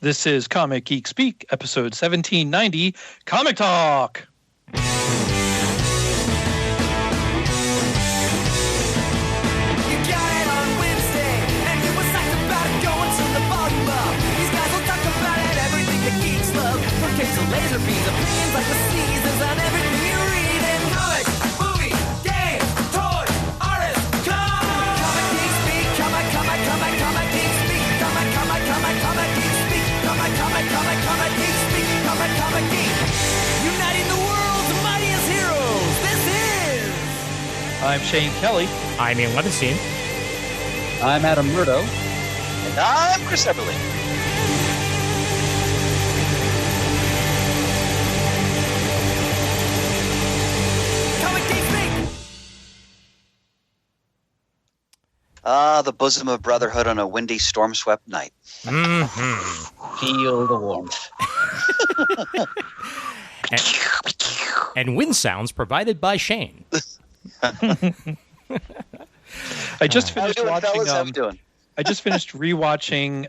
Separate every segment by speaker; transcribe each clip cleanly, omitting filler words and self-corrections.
Speaker 1: This is Comic Geek Speak, episode 1790, Comic Talk.
Speaker 2: Laser beams, opinions like the seasons on everything you read in comics, movies, games, toys, artists, Comic Geek Speak, Comic Geek Speak, Comic Geek Speak, Comic Geek Speak, Comic Geek, uniting the world's mightiest heroes. This is...
Speaker 1: I'm Shane Kelly.
Speaker 3: I'm Ian Levinstein.
Speaker 4: I'm Adam Murdo.
Speaker 5: And I'm Chris Eberly. The bosom of brotherhood on a windy, storm-swept night.
Speaker 4: Mm-hmm. Feel the warmth.
Speaker 3: and wind sounds provided by Shane.
Speaker 1: I just finished watching.
Speaker 5: How you doing?
Speaker 1: I just finished rewatching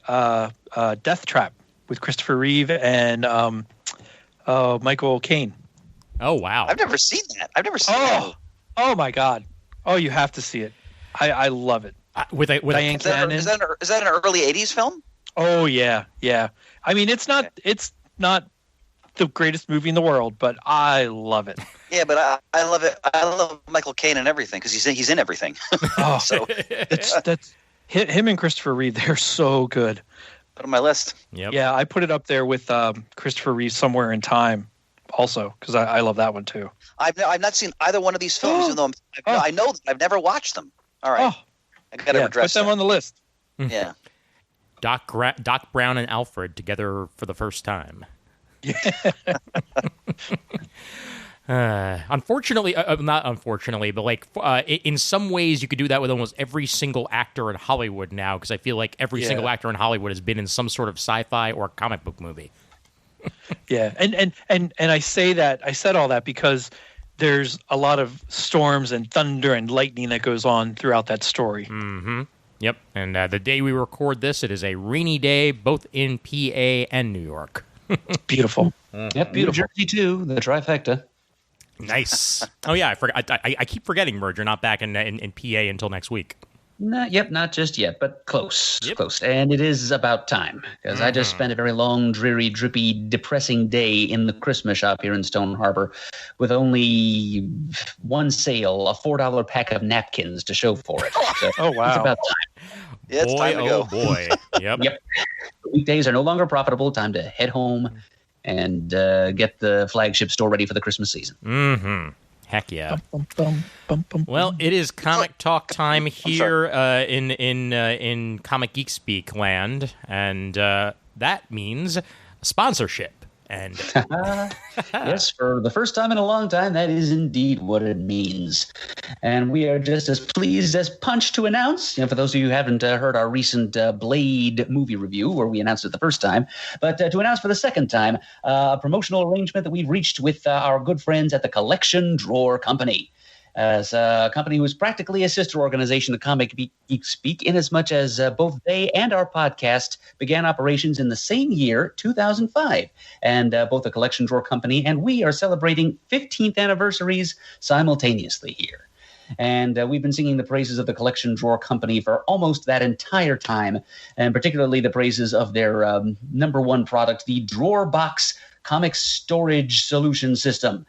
Speaker 1: Death Trap with Christopher Reeve and Michael Caine.
Speaker 3: Oh wow!
Speaker 5: I've never seen that. That.
Speaker 1: Oh my God! Oh, you have to see it. I love it.
Speaker 3: With
Speaker 1: Diane Cannon.
Speaker 5: Is that an early '80s film?
Speaker 1: Oh yeah. I mean, it's not the greatest movie in the world, but I love it.
Speaker 5: Yeah, but I love it. I love Michael Caine and everything because he's in everything.
Speaker 1: Oh,
Speaker 5: so
Speaker 1: that's him and Christopher Reeve. They're so good.
Speaker 5: Put on my list.
Speaker 3: Yep.
Speaker 1: Yeah, I put it up there with Christopher Reeve, Somewhere in Time, also because I love that one too.
Speaker 5: I've not seen either one of these films, even though I know that I've never watched them. All right. I got to address
Speaker 1: put them on the list.
Speaker 5: Yeah.
Speaker 3: Doc Brown and Alfred together for the first time.
Speaker 1: Yeah.
Speaker 3: Unfortunately, not unfortunately, but in some ways you could do that with almost every single actor in Hollywood now, because I feel like every single actor in Hollywood has been in some sort of sci-fi or comic book movie.
Speaker 1: Yeah, and I said all that because there's a lot of storms and thunder and lightning that goes on throughout that story.
Speaker 3: Mm-hmm. Yep. And the day we record this, it is a rainy day, both in PA and New York.
Speaker 1: Beautiful.
Speaker 4: Yep, beautiful. New Jersey too, the trifecta.
Speaker 3: Nice. Oh yeah, I forgot. I keep forgetting, Merge. You're not back in PA until next week.
Speaker 4: Not just yet, but close.
Speaker 3: Yep.
Speaker 4: Close. And it is about time, because I just spent a very long, dreary, drippy, depressing day in the Christmas shop here in Stone Harbor with only one sale, a $4 pack of napkins to show for it. So
Speaker 1: Oh, wow.
Speaker 4: It's about time.
Speaker 5: Yeah, it's time to go.
Speaker 3: Oh boy. Yep.
Speaker 4: Yep. Weekdays are no longer profitable. Time to head home and get the flagship store ready for the Christmas season.
Speaker 3: Mm-hmm. Heck yeah. Well, it is comic talk time here in Comic Geek Speak land, and that means sponsorship. And
Speaker 4: yes, for the first time in a long time, that is indeed what it means. And we are just as pleased as punch to announce, for those of you who haven't heard our recent Blade movie review, where we announced it the first time, but to announce for the second time, a promotional arrangement that we've reached with our good friends at the Collection Drawer Company. As a company who is practically a sister organization to Comic Geek Speak, inasmuch as both they and our podcast began operations in the same year, 2005. And both the Collection Drawer Company and we are celebrating 15th anniversaries simultaneously here. And we've been singing the praises of the Collection Drawer Company for almost that entire time, and particularly the praises of their number one product, the Drawer Box Comic Storage Solution System,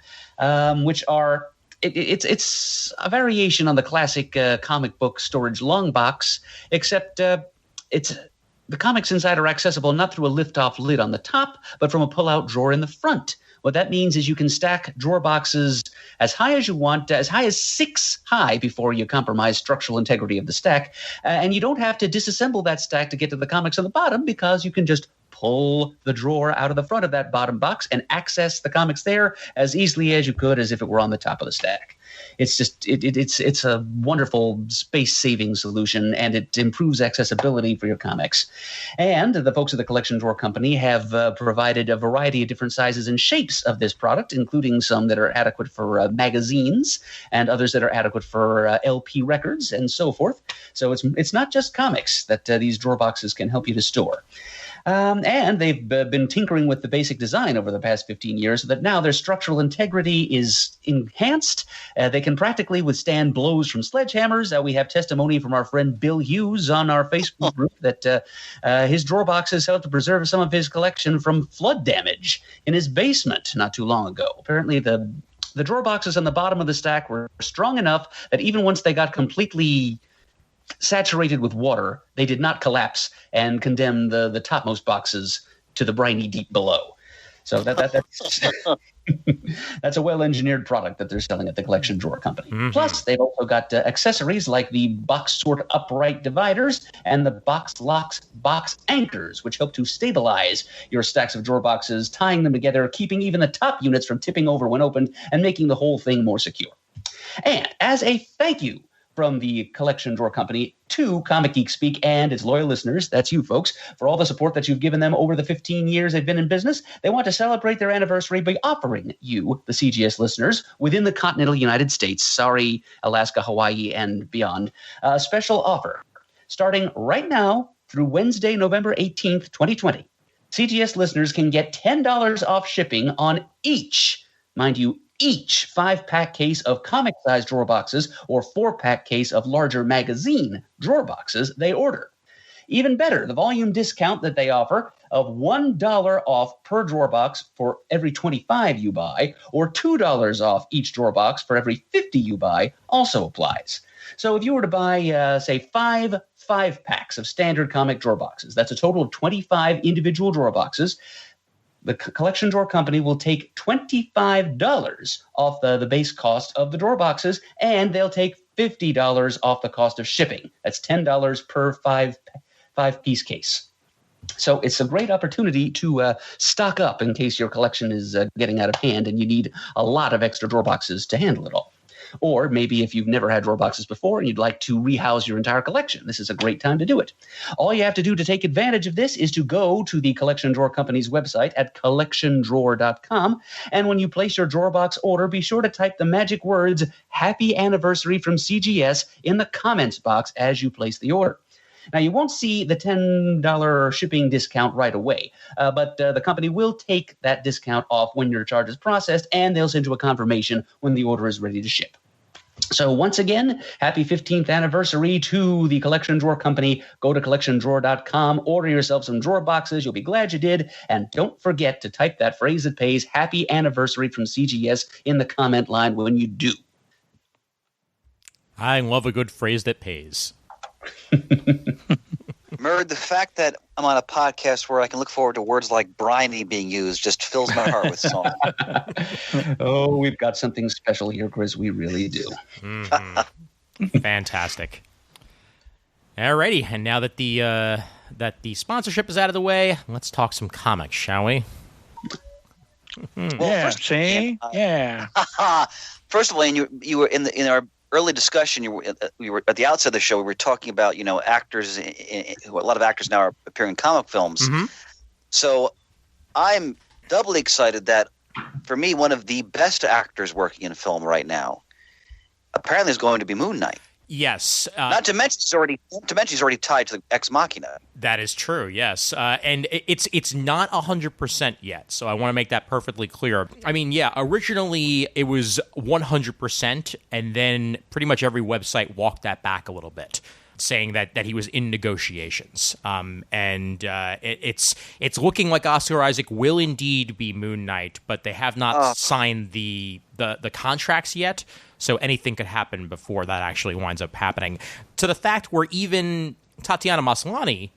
Speaker 4: which are... It's a variation on the classic comic book storage long box, except the comics inside are accessible not through a lift-off lid on the top, but from a pull-out drawer in the front. What that means is you can stack drawer boxes as high as you want, as high as 6 high before you compromise structural integrity of the stack, and you don't have to disassemble that stack to get to the comics on the bottom, because you can just pull the drawer out of the front of that bottom box and access the comics there as easily as you could as if it were on the top of the stack. It's just it's a wonderful space-saving solution, and it improves accessibility for your comics. And the folks at the Collection Drawer Company have provided a variety of different sizes and shapes of this product, including some that are adequate for magazines and others that are adequate for LP records and so forth. So it's not just comics that these drawer boxes can help you to store. And they've been tinkering with the basic design over the past 15 years so that now their structural integrity is enhanced. They can practically withstand blows from sledgehammers. We have testimony from our friend Bill Hughes on our Facebook group that his drawer boxes helped to preserve some of his collection from flood damage in his basement not too long ago. Apparently, the drawer boxes on the bottom of the stack were strong enough that even once they got completely saturated with water, they did not collapse and condemn the topmost boxes to the briny deep below. So that's that's a well-engineered product that they're selling at the Collection Drawer Company. Mm-hmm. Plus, they've also got accessories like the box sort upright dividers and the box locks box anchors, which help to stabilize your stacks of drawer boxes, tying them together, keeping even the top units from tipping over when opened, and making the whole thing more secure. And as a thank you from the Collection Drawer Company to Comic Geek Speak and its loyal listeners, that's you folks, for all the support that you've given them over the 15 years they've been in business, they want to celebrate their anniversary by offering you, the CGS listeners, within the continental United States, sorry, Alaska, Hawaii, and beyond, a special offer. Starting right now through Wednesday, November 18th, 2020, CGS listeners can get $10 off shipping on each, mind you, each 5-pack case of comic-sized drawer boxes or 4-pack case of larger magazine drawer boxes they order. Even better, the volume discount that they offer of $1 off per drawer box for every 25 you buy, or $2 off each drawer box for every 50 you buy, also applies. So if you were to buy, say, 5 5-packs of standard comic drawer boxes, that's a total of 25 individual drawer boxes, the Collection Drawer Company will take $25 off the base cost of the drawer boxes, and they'll take $50 off the cost of shipping. That's $10 per 5-piece case. So it's a great opportunity to stock up in case your collection is getting out of hand and you need a lot of extra drawer boxes to handle it all. Or maybe if you've never had drawer boxes before and you'd like to rehouse your entire collection, this is a great time to do it. All you have to do to take advantage of this is to go to the Collection Drawer Company's website at collectiondrawer.com. And when you place your drawer box order, be sure to type the magic words, Happy Anniversary from CGS, in the comments box as you place the order. Now, you won't see the $10 shipping discount right away, but the company will take that discount off when your charge is processed, and they'll send you a confirmation when the order is ready to ship. So once again, happy 15th anniversary to the Collection Drawer Company. Go to collectiondrawer.com, order yourself some drawer boxes. You'll be glad you did. And don't forget to type that phrase that pays, Happy Anniversary from CGS, in the comment line when you do.
Speaker 3: I love a good phrase that pays.
Speaker 5: Murd, the fact that I'm on a podcast where I can look forward to words like briny being used just fills my heart with song.
Speaker 4: Oh, we've got something special here, Chris. We really do.
Speaker 3: Mm-hmm. Fantastic. Alrighty, and now that the sponsorship is out of the way, let's talk some comics, shall we?
Speaker 1: Well, yeah, see? Yeah.
Speaker 5: First of all, and you were in our early discussion, we were at the outset of the show. We were talking about actors. A lot of actors now are appearing in comic films. Mm-hmm. So I'm doubly excited that, for me, one of the best actors working in film right now apparently is going to be Moon Knight.
Speaker 3: Yes.
Speaker 5: Not to mention he's already tied to the Ex Machina.
Speaker 3: That is true, yes. And it's not 100% yet, so I want to make that perfectly clear. I mean, yeah, originally it was 100%, and then pretty much every website walked that back a little bit, saying that he was in negotiations. It's looking like Oscar Isaac will indeed be Moon Knight, but they have not signed the contracts yet. So anything could happen before that actually winds up happening. To the fact where even Tatiana Maslany,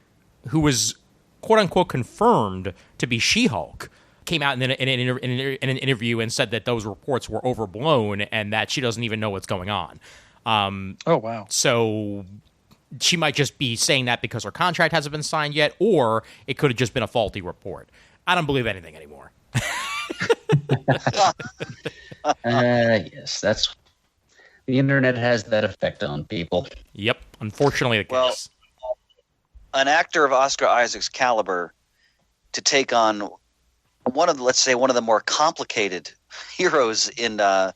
Speaker 3: who was quote-unquote confirmed to be She-Hulk, came out in an interview and said that those reports were overblown and that she doesn't even know what's going on.
Speaker 1: Oh, wow.
Speaker 3: So she might just be saying that because her contract hasn't been signed yet, or it could have just been a faulty report. I don't believe anything anymore.
Speaker 4: Yes, that's... The internet has that effect on people.
Speaker 3: Yep, unfortunately the case.
Speaker 5: Well, an actor of Oscar Isaac's caliber to take on one of the more complicated heroes in the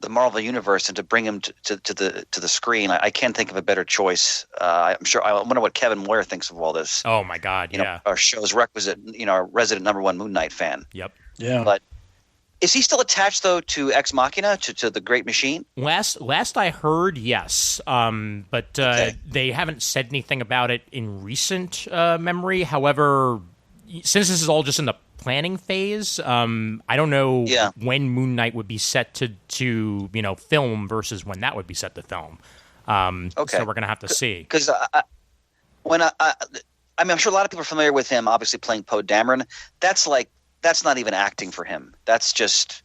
Speaker 5: the Marvel universe and to bring him to the screen. I can't think of a better choice. I'm sure. I wonder what Kevin Moyer thinks of all this.
Speaker 3: Oh my God!
Speaker 5: You know, our show's requisite. You know, our resident #1 Moon Knight fan.
Speaker 3: Yep.
Speaker 1: Yeah.
Speaker 5: But is he still attached though to Ex Machina to the Great Machine?
Speaker 3: Last I heard, yes. But
Speaker 5: Okay.
Speaker 3: they haven't said anything about it in recent memory. However, since this is all just in the planning phase, I don't know when Moon Knight would be set to film versus when that would be set to film.
Speaker 5: Okay.
Speaker 3: So we're gonna have to see.
Speaker 5: Because I mean, I'm sure a lot of people are familiar with him, obviously playing Poe Dameron. That's not even acting for him. That's just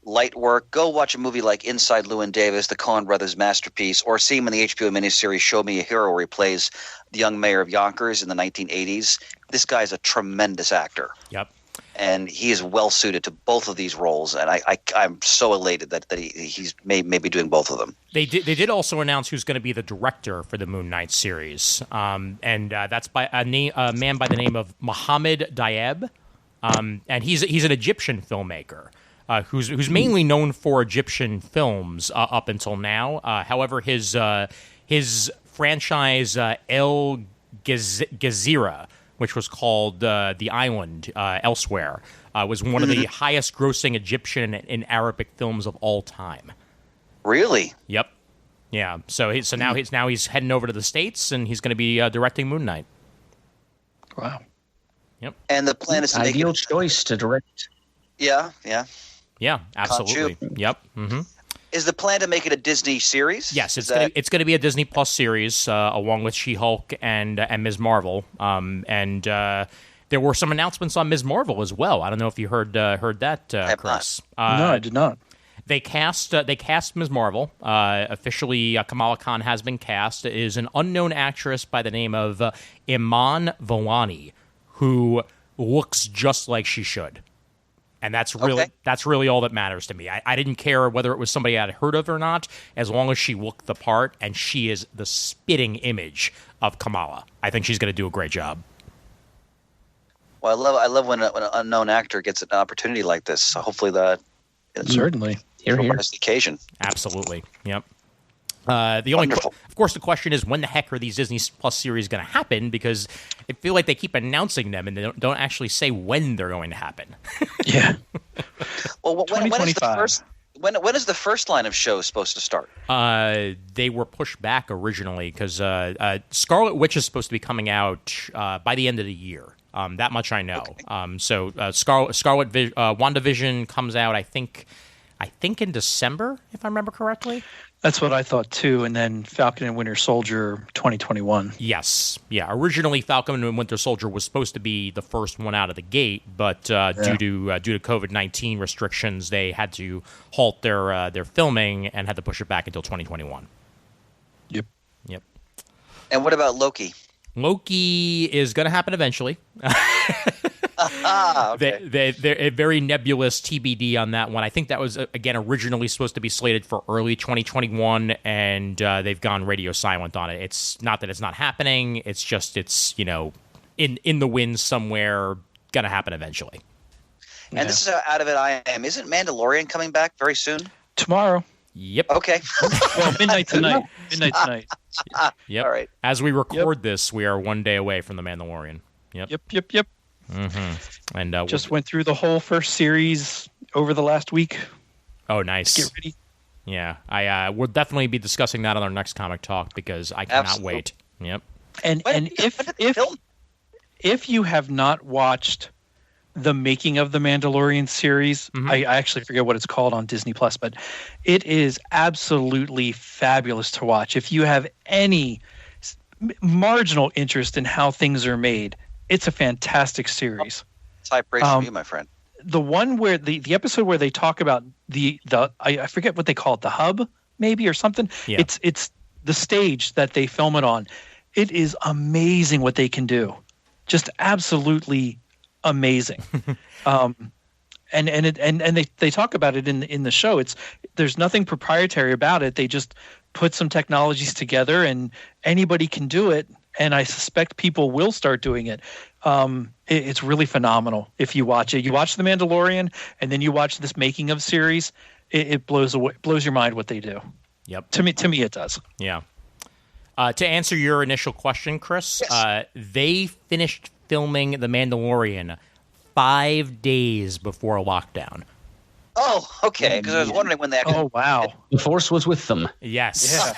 Speaker 5: light work. Go watch a movie like Inside Llewyn Davis, the Coen brothers' masterpiece, or see him in the HBO miniseries Show Me a Hero, where he plays the young mayor of Yonkers in the 1980s. This guy's a tremendous actor.
Speaker 3: Yep.
Speaker 5: And he is well suited to both of these roles, and I'm so elated that he's maybe doing both of them.
Speaker 3: They did also announce who's going to be the director for the Moon Knight series, and that's by a man by the name of Mohammed Diab, and he's an Egyptian filmmaker who's mainly known for Egyptian films up until now. However, his franchise El Gezira, which was called The Island elsewhere, was one of the highest-grossing Egyptian and Arabic films of all time.
Speaker 5: Really?
Speaker 3: Yep. Yeah. So now he's heading over to the States, and he's going to be directing Moon Knight.
Speaker 1: Wow.
Speaker 3: Yep.
Speaker 5: And the plan is to make
Speaker 4: Ideal
Speaker 5: it,
Speaker 4: choice to direct.
Speaker 5: Yeah.
Speaker 3: Yeah. Absolutely. Yep. Mm-hmm.
Speaker 5: Is the plan to make it a Disney series?
Speaker 3: Yes, it's going to be a Disney Plus series along with She-Hulk and Ms. Marvel. And there were some announcements on Ms. Marvel as well. I don't know if you heard that, Chris.
Speaker 1: No, I did not.
Speaker 3: They cast Ms. Marvel. Officially, Kamala Khan has been cast. It is an unknown actress by the name of Iman Vellani, who looks just like she should. And that's really all that matters to me. I didn't care whether it was somebody I'd heard of or not, as long as she looked the part, and she is the spitting image of Kamala. I think she's going to do a great job.
Speaker 5: Well, I love when an unknown actor gets an opportunity like this. So hopefully that
Speaker 1: Certainly.
Speaker 4: Here.
Speaker 5: the occasion.
Speaker 3: Absolutely. Yep. Of course, the question is, when the heck are these Disney Plus series going to happen? Because I feel like they keep announcing them and they don't actually say when they're going to happen.
Speaker 1: Yeah.
Speaker 5: Well, when is the
Speaker 1: 2025.
Speaker 5: first? When is the first line of shows supposed to start?
Speaker 3: They were pushed back originally because Scarlet Witch is supposed to be coming out by the end of the year. That much I know.
Speaker 5: Okay.
Speaker 3: So WandaVision comes out, I think in December, if I remember correctly.
Speaker 1: That's what I thought too. And then Falcon and Winter Soldier 2021.
Speaker 3: Yes. Yeah. Originally, Falcon and Winter Soldier was supposed to be the first one out of the gate, but due to COVID-19 restrictions, they had to halt their filming and had to push it back until 2021.
Speaker 1: Yep.
Speaker 5: And what about Loki?
Speaker 3: Loki is going to happen eventually.
Speaker 5: Okay.
Speaker 3: They're a very nebulous TBD on that one. I think that was, again, originally supposed to be slated for early 2021, and they've gone radio silent on it. It's not that it's not happening. It's just in the wind somewhere, going to happen eventually.
Speaker 5: And this is how out of it I am. Isn't Mandalorian coming back very soon?
Speaker 1: Tomorrow.
Speaker 3: Yep.
Speaker 5: Okay.
Speaker 1: Well, midnight tonight. Yep.
Speaker 3: Yep.
Speaker 5: All right.
Speaker 3: As we record this, we are one day away from The Mandalorian. Yep.
Speaker 1: Yep.
Speaker 3: Mm-hmm. And
Speaker 1: Just went through the whole first series over the last week.
Speaker 3: Oh, nice.
Speaker 1: Get ready.
Speaker 3: Yeah. We'll definitely be discussing that on our next comic talk because I cannot
Speaker 5: Absolutely.
Speaker 3: wait. Yep.
Speaker 1: And if you have not watched the making of the Mandalorian series, I actually forget what it's called on Disney Plus, but it is absolutely fabulous to watch. If you have any marginal interest in how things are made, it's a fantastic series.
Speaker 5: It's high praise from you, my friend.
Speaker 1: The one where the episode where they talk about the I forget what they call it, the hub maybe or something.
Speaker 3: Yeah.
Speaker 1: It's the stage that they film it on. It is amazing what they can do. Just absolutely amazing. And they talk about it in the show. There's nothing proprietary about it. They just put some technologies together and anybody can do it. And I suspect people will start doing it. It's really phenomenal if you watch it. You watch The Mandalorian and then you watch this making of series. it blows your mind what they do.
Speaker 3: Yep.
Speaker 1: To me, it does.
Speaker 3: Yeah. To answer your initial question, Chris,
Speaker 5: Yes.
Speaker 3: they finished filming The Mandalorian 5 days before lockdown.
Speaker 5: Oh, okay. Because I was wondering when they actually.
Speaker 1: Oh wow.
Speaker 4: The Force was with them.
Speaker 3: Yes.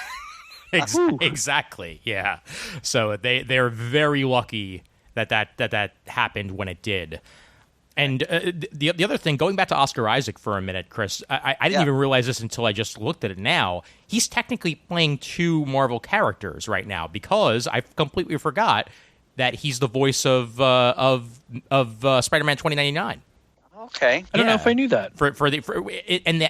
Speaker 1: Yeah.
Speaker 3: Exactly. Yeah. So they're very lucky that happened when it did. And the other thing, going back to Oscar Isaac for a minute, Chris, I didn't even realize this until I just looked at it now. He's technically playing 2 Marvel characters right now because I completely forgot that he's the voice of Spider-Man 2099.
Speaker 5: Okay.
Speaker 1: I don't know if I knew that.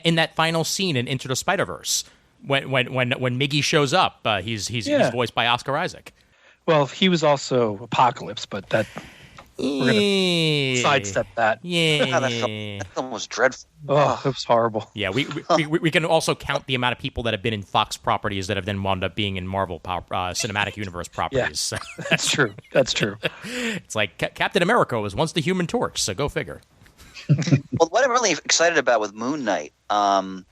Speaker 3: In that final scene in Into the Spider-Verse, when Miggy shows up, he's voiced by Oscar Isaac.
Speaker 1: Well, he was also Apocalypse, but that we're gonna sidestep that.
Speaker 3: Yeah.
Speaker 5: That film was dreadful.
Speaker 1: Oh, it was horrible.
Speaker 3: Yeah, we can also count the amount of people that have been in Fox properties that have then wound up being in Marvel Cinematic Universe properties.
Speaker 1: Yeah, that's true. That's true.
Speaker 3: It's like Captain America was once the Human Torch, so go figure.
Speaker 5: Well, what I'm really excited about with Moon Knight, and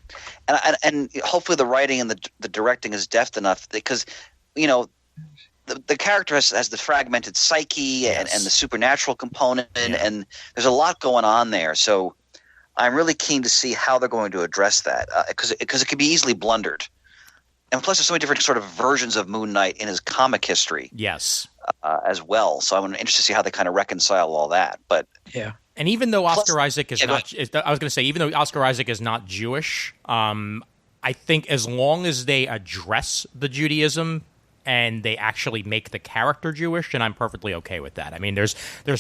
Speaker 5: hopefully the writing and the directing is deft enough because, the character has the fragmented psyche and the supernatural component, and there's a lot going on there. So I'm really keen to see how they're going to address that because it could be easily blundered. And plus, there's so many different sort of versions of Moon Knight in his comic history.
Speaker 3: Yes.
Speaker 5: As well. So I'm interested to see how they kind of reconcile all that. But
Speaker 1: yeah.
Speaker 3: And even though Oscar Isaac is not, I was going to say, even though Oscar Isaac is not Jewish, I think as long as they address the Judaism and they actually make the character Jewish, and I'm perfectly okay with that. I mean, there's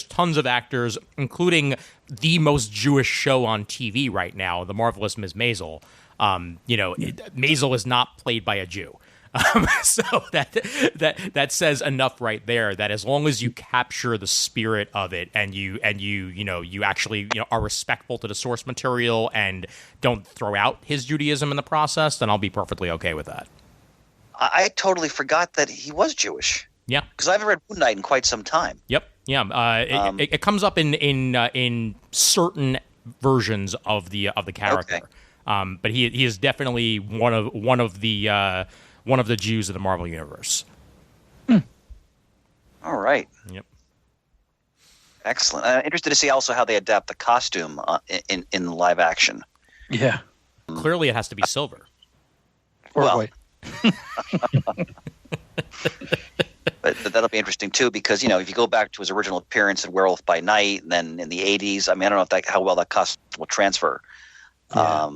Speaker 3: tons of actors, including the most Jewish show on TV right now, The Marvelous Ms. Maisel. Maisel is not played by a Jew. So that says enough right there that as long as you capture the spirit of it and you actually are respectful to the source material and don't throw out his Judaism in the process, then I'll be perfectly okay with that.
Speaker 5: I totally forgot that he was Jewish.
Speaker 3: Yeah,
Speaker 5: because I haven't read Moon Knight in quite some time.
Speaker 3: Yep. Yeah. It comes up in certain versions of the character. Okay. But he is definitely one of the Jews of the Marvel Universe.
Speaker 5: All right.
Speaker 3: Yep.
Speaker 5: Excellent. Interested to see also how they adapt the costume in live action.
Speaker 1: Yeah.
Speaker 3: Clearly, it has to be silver.
Speaker 1: Or white.
Speaker 5: But that'll be interesting too, because if you go back to his original appearance in Werewolf by Night, and then in the '80s, I mean, I don't know how well that costume will transfer. Yeah.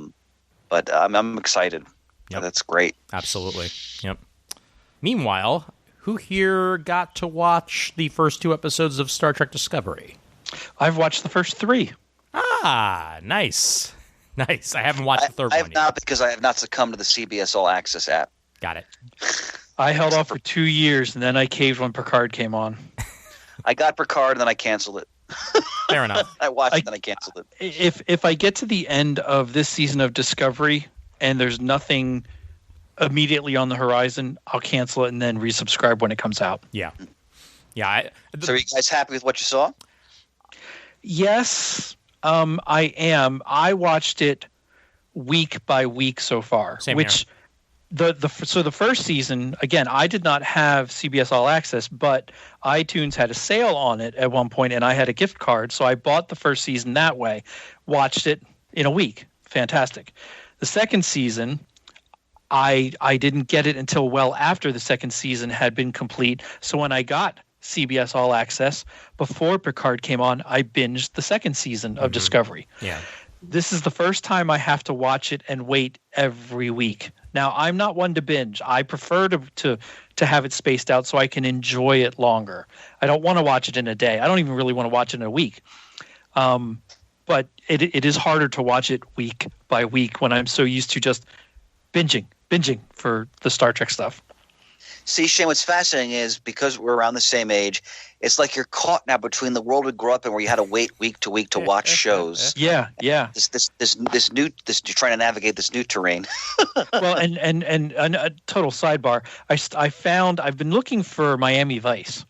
Speaker 5: But I'm excited.
Speaker 3: Yep.
Speaker 5: That's great.
Speaker 3: Absolutely. Yep. Meanwhile, who here got to watch the first 2 episodes of Star Trek Discovery?
Speaker 1: I've watched the first 3.
Speaker 3: Ah, nice. Nice. I haven't watched the third one yet.
Speaker 5: I have not, because I have not succumbed to the CBS All Access app.
Speaker 3: Got it.
Speaker 1: I held off for 2 years, and then I caved when Picard came on.
Speaker 5: I got Picard, and then I canceled it.
Speaker 3: Fair enough.
Speaker 5: I watched it, and I canceled it.
Speaker 1: If I get to the end of this season of Discovery and there's nothing immediately on the horizon, I'll cancel it and then resubscribe when it comes out.
Speaker 3: Yeah. Yeah.
Speaker 5: So are you guys happy with what you saw?
Speaker 1: Yes, I am. I watched it week by week so far.
Speaker 3: Same
Speaker 1: which
Speaker 3: here.
Speaker 1: So the first season, again, I did not have CBS All Access, but iTunes had a sale on it at one point, and I had a gift card, so I bought the first season that way, watched it in a week. Fantastic. The second season, I didn't get it until well after the second season had been complete. So when I got CBS All Access before Picard came on, I binged the second season of Discovery.
Speaker 3: Yeah.
Speaker 1: This is the first time I have to watch it and wait every week. Now, I'm not one to binge. I prefer to have it spaced out so I can enjoy it longer. I don't want to watch it in a day. I don't even really want to watch it in a week. But it is harder to watch it week by week when I'm so used to just binging for the Star Trek stuff.
Speaker 5: See, Shane, what's fascinating is because we're around the same age, it's like you're caught now between the world we grew up in where you had to wait week to week to watch shows.
Speaker 1: Yeah.
Speaker 5: This new you're trying to navigate this new terrain.
Speaker 1: Well, and a total sidebar. I've been looking for Miami Vice,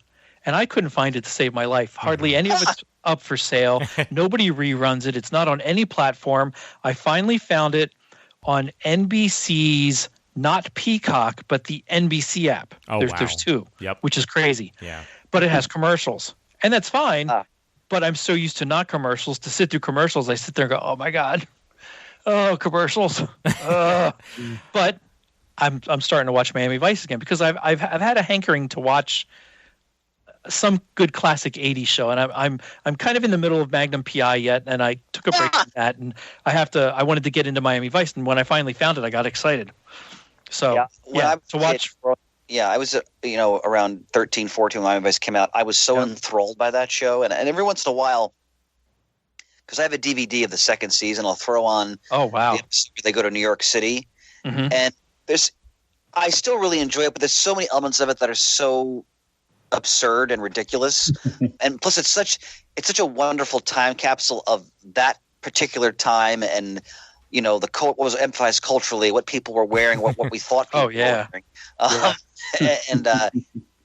Speaker 1: and I couldn't find it to save my life. Hardly any of it's up for sale. Nobody reruns it. It's not on any platform. I finally found it on NBC's not Peacock, but the NBC app.
Speaker 3: Oh,
Speaker 1: There's two, which is crazy.
Speaker 3: Yeah.
Speaker 1: But it has commercials, and that's fine. But I'm so used to not commercials. To sit through commercials, I sit there and go, "Oh my god, oh commercials." But I'm starting to watch Miami Vice again because I've had a hankering to watch some good classic 80s show, and I'm kind of in the middle of Magnum PI yet, and I took a break from that, and I wanted to get into Miami Vice, and when I finally found it, I got excited. So to watch.
Speaker 5: I was around 13, 14 when Miami Vice came out. I was so enthralled by that show, and every once in a while, because I have a DVD of the second season, I'll throw on.
Speaker 1: Oh wow!
Speaker 5: They go to New York City, and I still really enjoy it, but there's so many elements of it that are so absurd and ridiculous, and plus it's such a wonderful time capsule of that particular time, and what was emphasized culturally, what people were wearing, what we thought people were wearing. And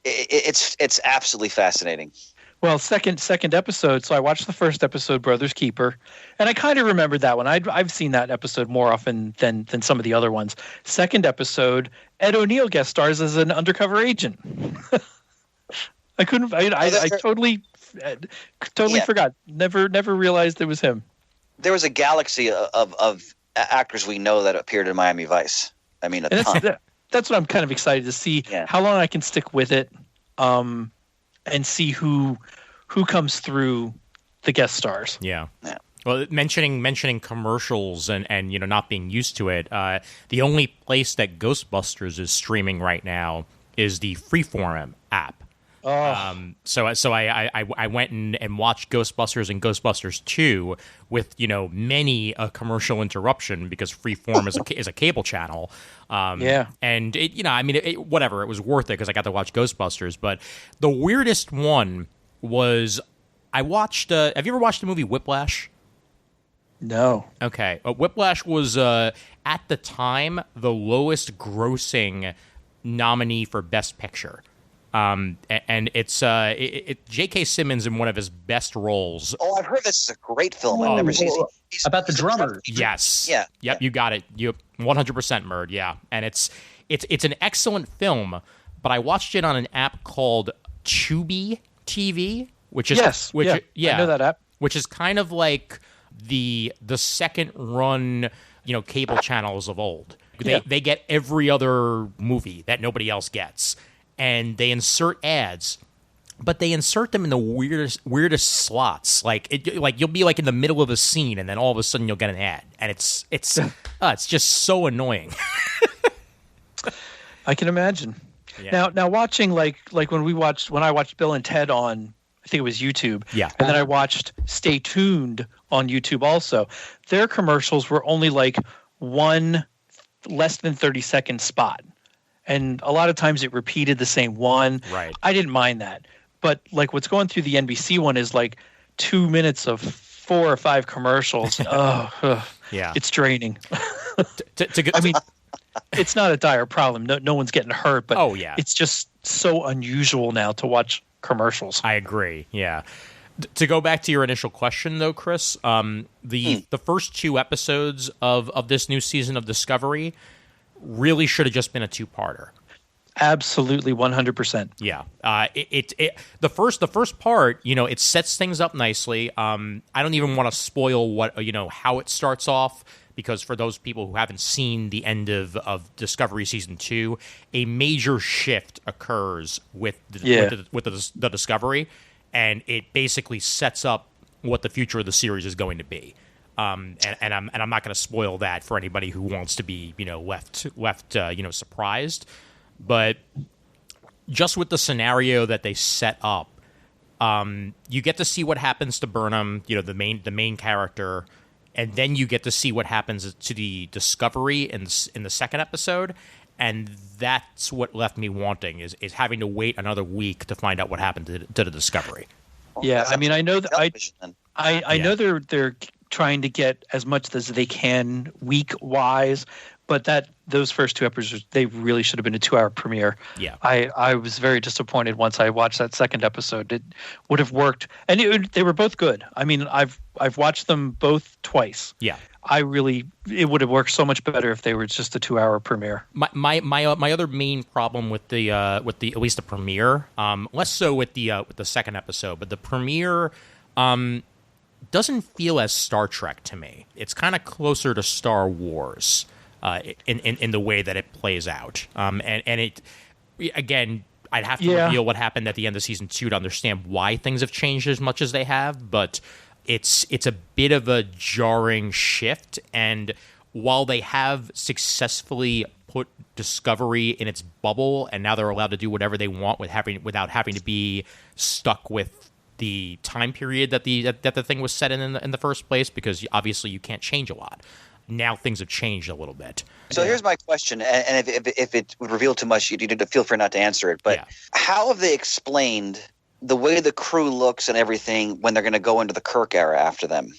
Speaker 5: it's absolutely fascinating.
Speaker 1: Well, second episode. So I watched the first episode, Brother's Keeper, and I kind of remembered that one. I've seen that episode more often than some of the other ones. Second episode, Ed O'Neill guest stars as an undercover agent. I totally forgot. Never realized it was him.
Speaker 5: There was a galaxy of actors we know that appeared in Miami Vice. I mean,
Speaker 1: that's what I'm kind of excited to see how long I can stick with it, and see who comes through the guest stars.
Speaker 3: Yeah. Well, mentioning commercials and not being used to it, the only place that Ghostbusters is streaming right now is the Freeform app. So I went and watched Ghostbusters and Ghostbusters 2 with many a commercial interruption because Freeform is a cable channel. And whatever, it was worth it because I got to watch Ghostbusters. But the weirdest one was I watched. Have you ever watched the movie Whiplash?
Speaker 1: No.
Speaker 3: Okay, Whiplash was at the time the lowest grossing nominee for Best Picture. And it's J.K. Simmons in one of his best roles.
Speaker 5: Oh, I've heard this is a great film. I've never seen it.
Speaker 4: About the drummer.
Speaker 3: Yes.
Speaker 5: Yeah.
Speaker 3: Yep. You got it. You 100% Murd. Yeah. And it's an excellent film. But I watched it on an app called Tubi TV, which is I
Speaker 1: know that app.
Speaker 3: Which is kind of like the second run cable channels of old. They get every other movie that nobody else gets. And they insert ads, but they insert them in the weirdest slots. Like you'll be like in the middle of a scene, and then all of a sudden you'll get an ad, and it's just so annoying.
Speaker 1: I can imagine. Yeah. Now watching like when I watched Bill and Ted on, I think it was YouTube.
Speaker 3: Yeah.
Speaker 1: And then I watched Stay Tuned on YouTube also. Their commercials were only like one less than 30-second spot. And a lot of times it repeated the same one.
Speaker 3: Right.
Speaker 1: I didn't mind that. But like what's going through the NBC one is like 2 minutes of 4 or 5 commercials.
Speaker 3: Yeah.
Speaker 1: It's draining. I mean, it's not a dire problem. No one's getting hurt. But it's just so unusual now to watch commercials.
Speaker 3: I agree. Yeah. To go back to your initial question, though, Chris, the first 2 episodes of this new season of Discovery really should have just been a 2-parter.
Speaker 1: Absolutely, 100%.
Speaker 3: Yeah. The first part, it sets things up nicely. I don't even want to spoil how it starts off, because for those people who haven't seen the end of Discovery season 2, a major shift occurs with the Discovery, and it basically sets up what the future of the series is going to be. And I'm not going to spoil that for anybody who wants to be left surprised, but just with the scenario that they set up, you get to see what happens to Burnham, the main character, and then you get to see what happens to the Discovery in the second episode, and that's what left me wanting is having to wait another week to find out what happened to the Discovery.
Speaker 1: Yeah, I mean, I know that I know they're trying to get as much as they can week-wise, but those first 2 episodes, they really should have been a 2-hour premiere.
Speaker 3: Yeah.
Speaker 1: I was very disappointed once I watched that second episode. It would have worked, and they were both good. I mean, I've watched them both twice.
Speaker 3: Yeah.
Speaker 1: It would have worked so much better if they were just a 2-hour premiere.
Speaker 3: My other main problem with the at least the premiere, less so with the second episode, but the premiere doesn't feel as Star Trek to me. It's kind of closer to Star Wars in the way that it plays out. And it, again, I'd have to reveal what happened at the end of season 2 to understand why things have changed as much as they have, but it's a bit of a jarring shift. And while they have successfully put Discovery in its bubble, and now they're allowed to do whatever they want without having to be stuck with the time period that the thing was set in the first place, because obviously you can't change a lot. Now things have changed a little bit.
Speaker 5: So here's my question, and if it would reveal too much, you need to feel free not to answer it. But how have they explained the way the crew looks and everything when they're going to go into the Kirk era after them?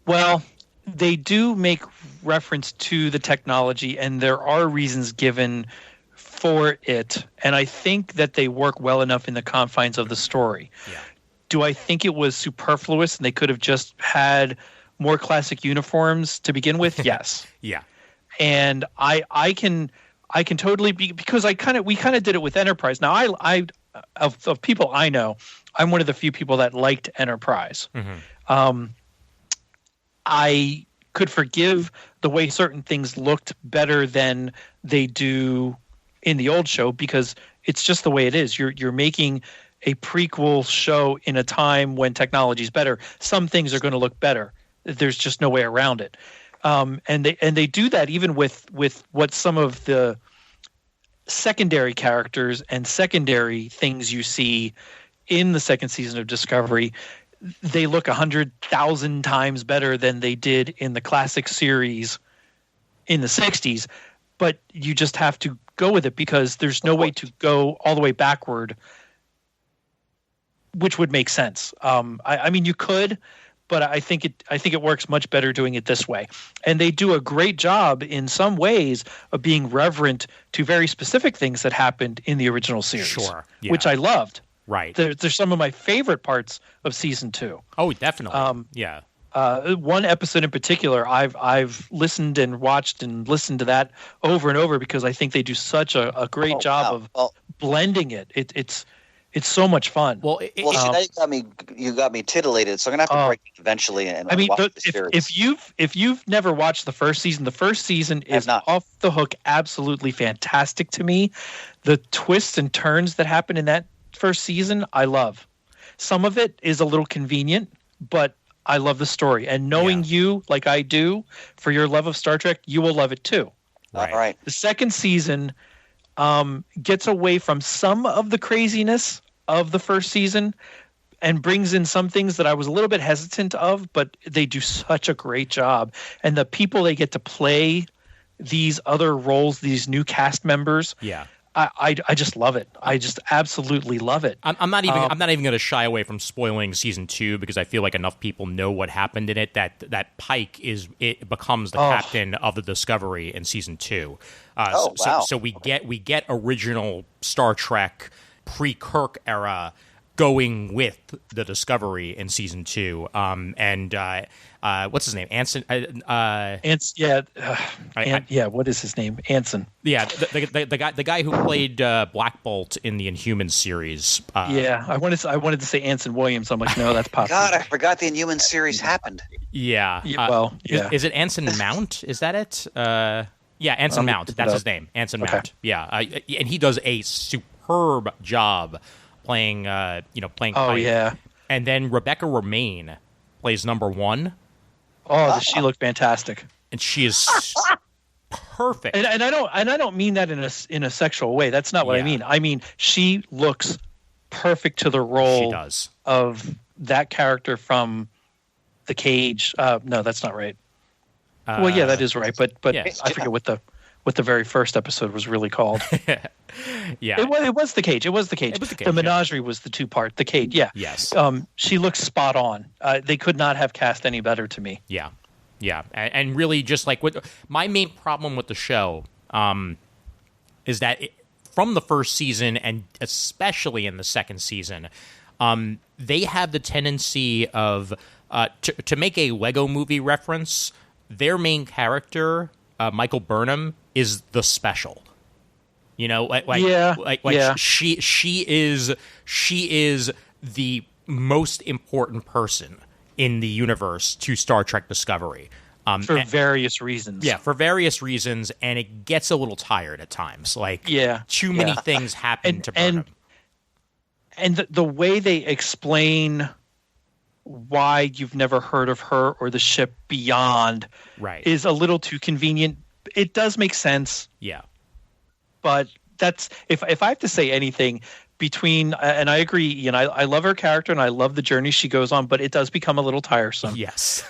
Speaker 1: Well, they do make reference to the technology, and there are reasons given for it. And I think that they work well enough in the confines of the story.
Speaker 3: Yeah.
Speaker 1: Do I think it was superfluous and they could have just had more classic uniforms to begin with? Yes.
Speaker 3: Yeah.
Speaker 1: And I can totally because we kind of did it with Enterprise. Now I of people I know, I'm one of the few people that liked Enterprise.
Speaker 3: Mm-hmm.
Speaker 1: I could forgive the way certain things looked better than they do in the old show because it's just the way it is. You're making a prequel show in a time when technology is better. Some things are going to look better. There's just no way around it. And they do that even with what some of the secondary characters and secondary things you see in the second season of Discovery. They look 100,000 times better than they did in the classic series in the 60s. But you just have to go with it because there's no way to go all the way backward, which would make sense. I mean, you could, but I think it works much better doing it this way. And they do a great job in some ways of being reverent to very specific things that happened in the original series,
Speaker 3: Sure, yeah.
Speaker 1: which I loved.
Speaker 3: Right.
Speaker 1: There's some of my favorite parts of season 2.
Speaker 3: Oh, definitely. Yeah.
Speaker 1: One episode in particular, I've listened and watched and listened to that over and over because I think they do such a great job of blending it. It's so much fun.
Speaker 3: Well,
Speaker 5: now you got me titillated, so I'm gonna have to break it eventually. And
Speaker 1: I mean,
Speaker 5: watch the series.
Speaker 1: if you've never watched the first season is off the hook, absolutely fantastic to me. The twists and turns that happen in that first season, I love. Some of it is a little convenient, but I love the story. And knowing you like I do for your love of Star Trek, you will love it too.
Speaker 3: Right.
Speaker 5: All right.
Speaker 1: The second season gets away from some of the craziness of the first season and brings in some things that I was a little bit hesitant of, but they do such a great job. And the people they get to play these other roles, these new cast members.
Speaker 3: Yeah.
Speaker 1: I just love it. I just absolutely love it.
Speaker 3: I'm not even going to shy away from spoiling season 2 because I feel like enough people know what happened in it that Pike becomes the captain of the Discovery in season 2.
Speaker 5: Wow.
Speaker 3: So we get original Star Trek pre-Kirk era going with the Discovery in season 2. What's his name? Anson.
Speaker 1: What is his name? Anson.
Speaker 3: Yeah, the guy who played Black Bolt in the Inhumans series.
Speaker 1: I wanted to say Anson Williams. I'm like, no, that's possible.
Speaker 5: God, I forgot the Inhumans series happened.
Speaker 3: Yeah. Is it Anson Mount? Is that it? Anson Mount. That's his name. Anson Mount. Yeah, and he does a superb job playing Pike.
Speaker 1: Oh yeah.
Speaker 3: And then Rebecca Romaine plays number 1.
Speaker 1: Oh, does she look fantastic?
Speaker 3: And she is perfect.
Speaker 1: And I don't mean that in a sexual way. That's not what I mean. I mean she looks perfect to the role.
Speaker 3: She does.
Speaker 1: Of that character from The Cage. No, that's not right. Well, yeah, that is right. But
Speaker 3: yes.
Speaker 1: I forget what the very first episode was really called.
Speaker 3: Yeah,
Speaker 1: it was The Cage. It was The Cage. The Menagerie was the 2-part. The Cage. Yeah.
Speaker 3: Yes.
Speaker 1: She looks spot on. They could not have cast any better to me.
Speaker 3: Yeah. Yeah, and really just like my main problem with the show is that from the first season and especially in the second season, they have the tendency of to make a Lego movie reference. Their main character, Michael Burnham, is the special. You know, she is the most important person in the universe to Star Trek Discovery.
Speaker 1: For various reasons.
Speaker 3: Yeah, for various reasons, and it gets a little tired at times. Like, too many things happen to Burnham.
Speaker 1: And the way they explain why you've never heard of her or the ship Beyond is a little too convenient. It does make sense.
Speaker 3: Yeah.
Speaker 1: But that's if I have to say anything between and I agree, Ian, I love her character and I love the journey she goes on, but it does become a little tiresome.
Speaker 3: Yes.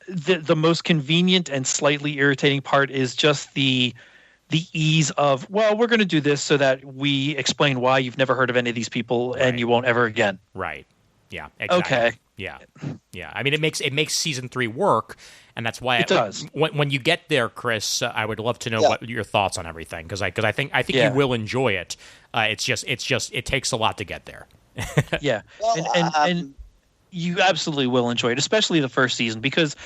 Speaker 1: The most convenient and slightly irritating part is just the ease of, well, we're going to do this so that we explain why you've never heard of any of these people and you won't ever again.
Speaker 3: Right. Yeah. Exactly.
Speaker 1: Okay.
Speaker 3: Yeah. Yeah. I mean, it makes season 3 work, and that's why
Speaker 1: it does.
Speaker 3: When you get there, Chris, I would love to know what your thoughts on everything, because I think you will enjoy it. It's just it takes a lot to get there.
Speaker 1: Yeah. Well, and you absolutely will enjoy it, especially the first season, because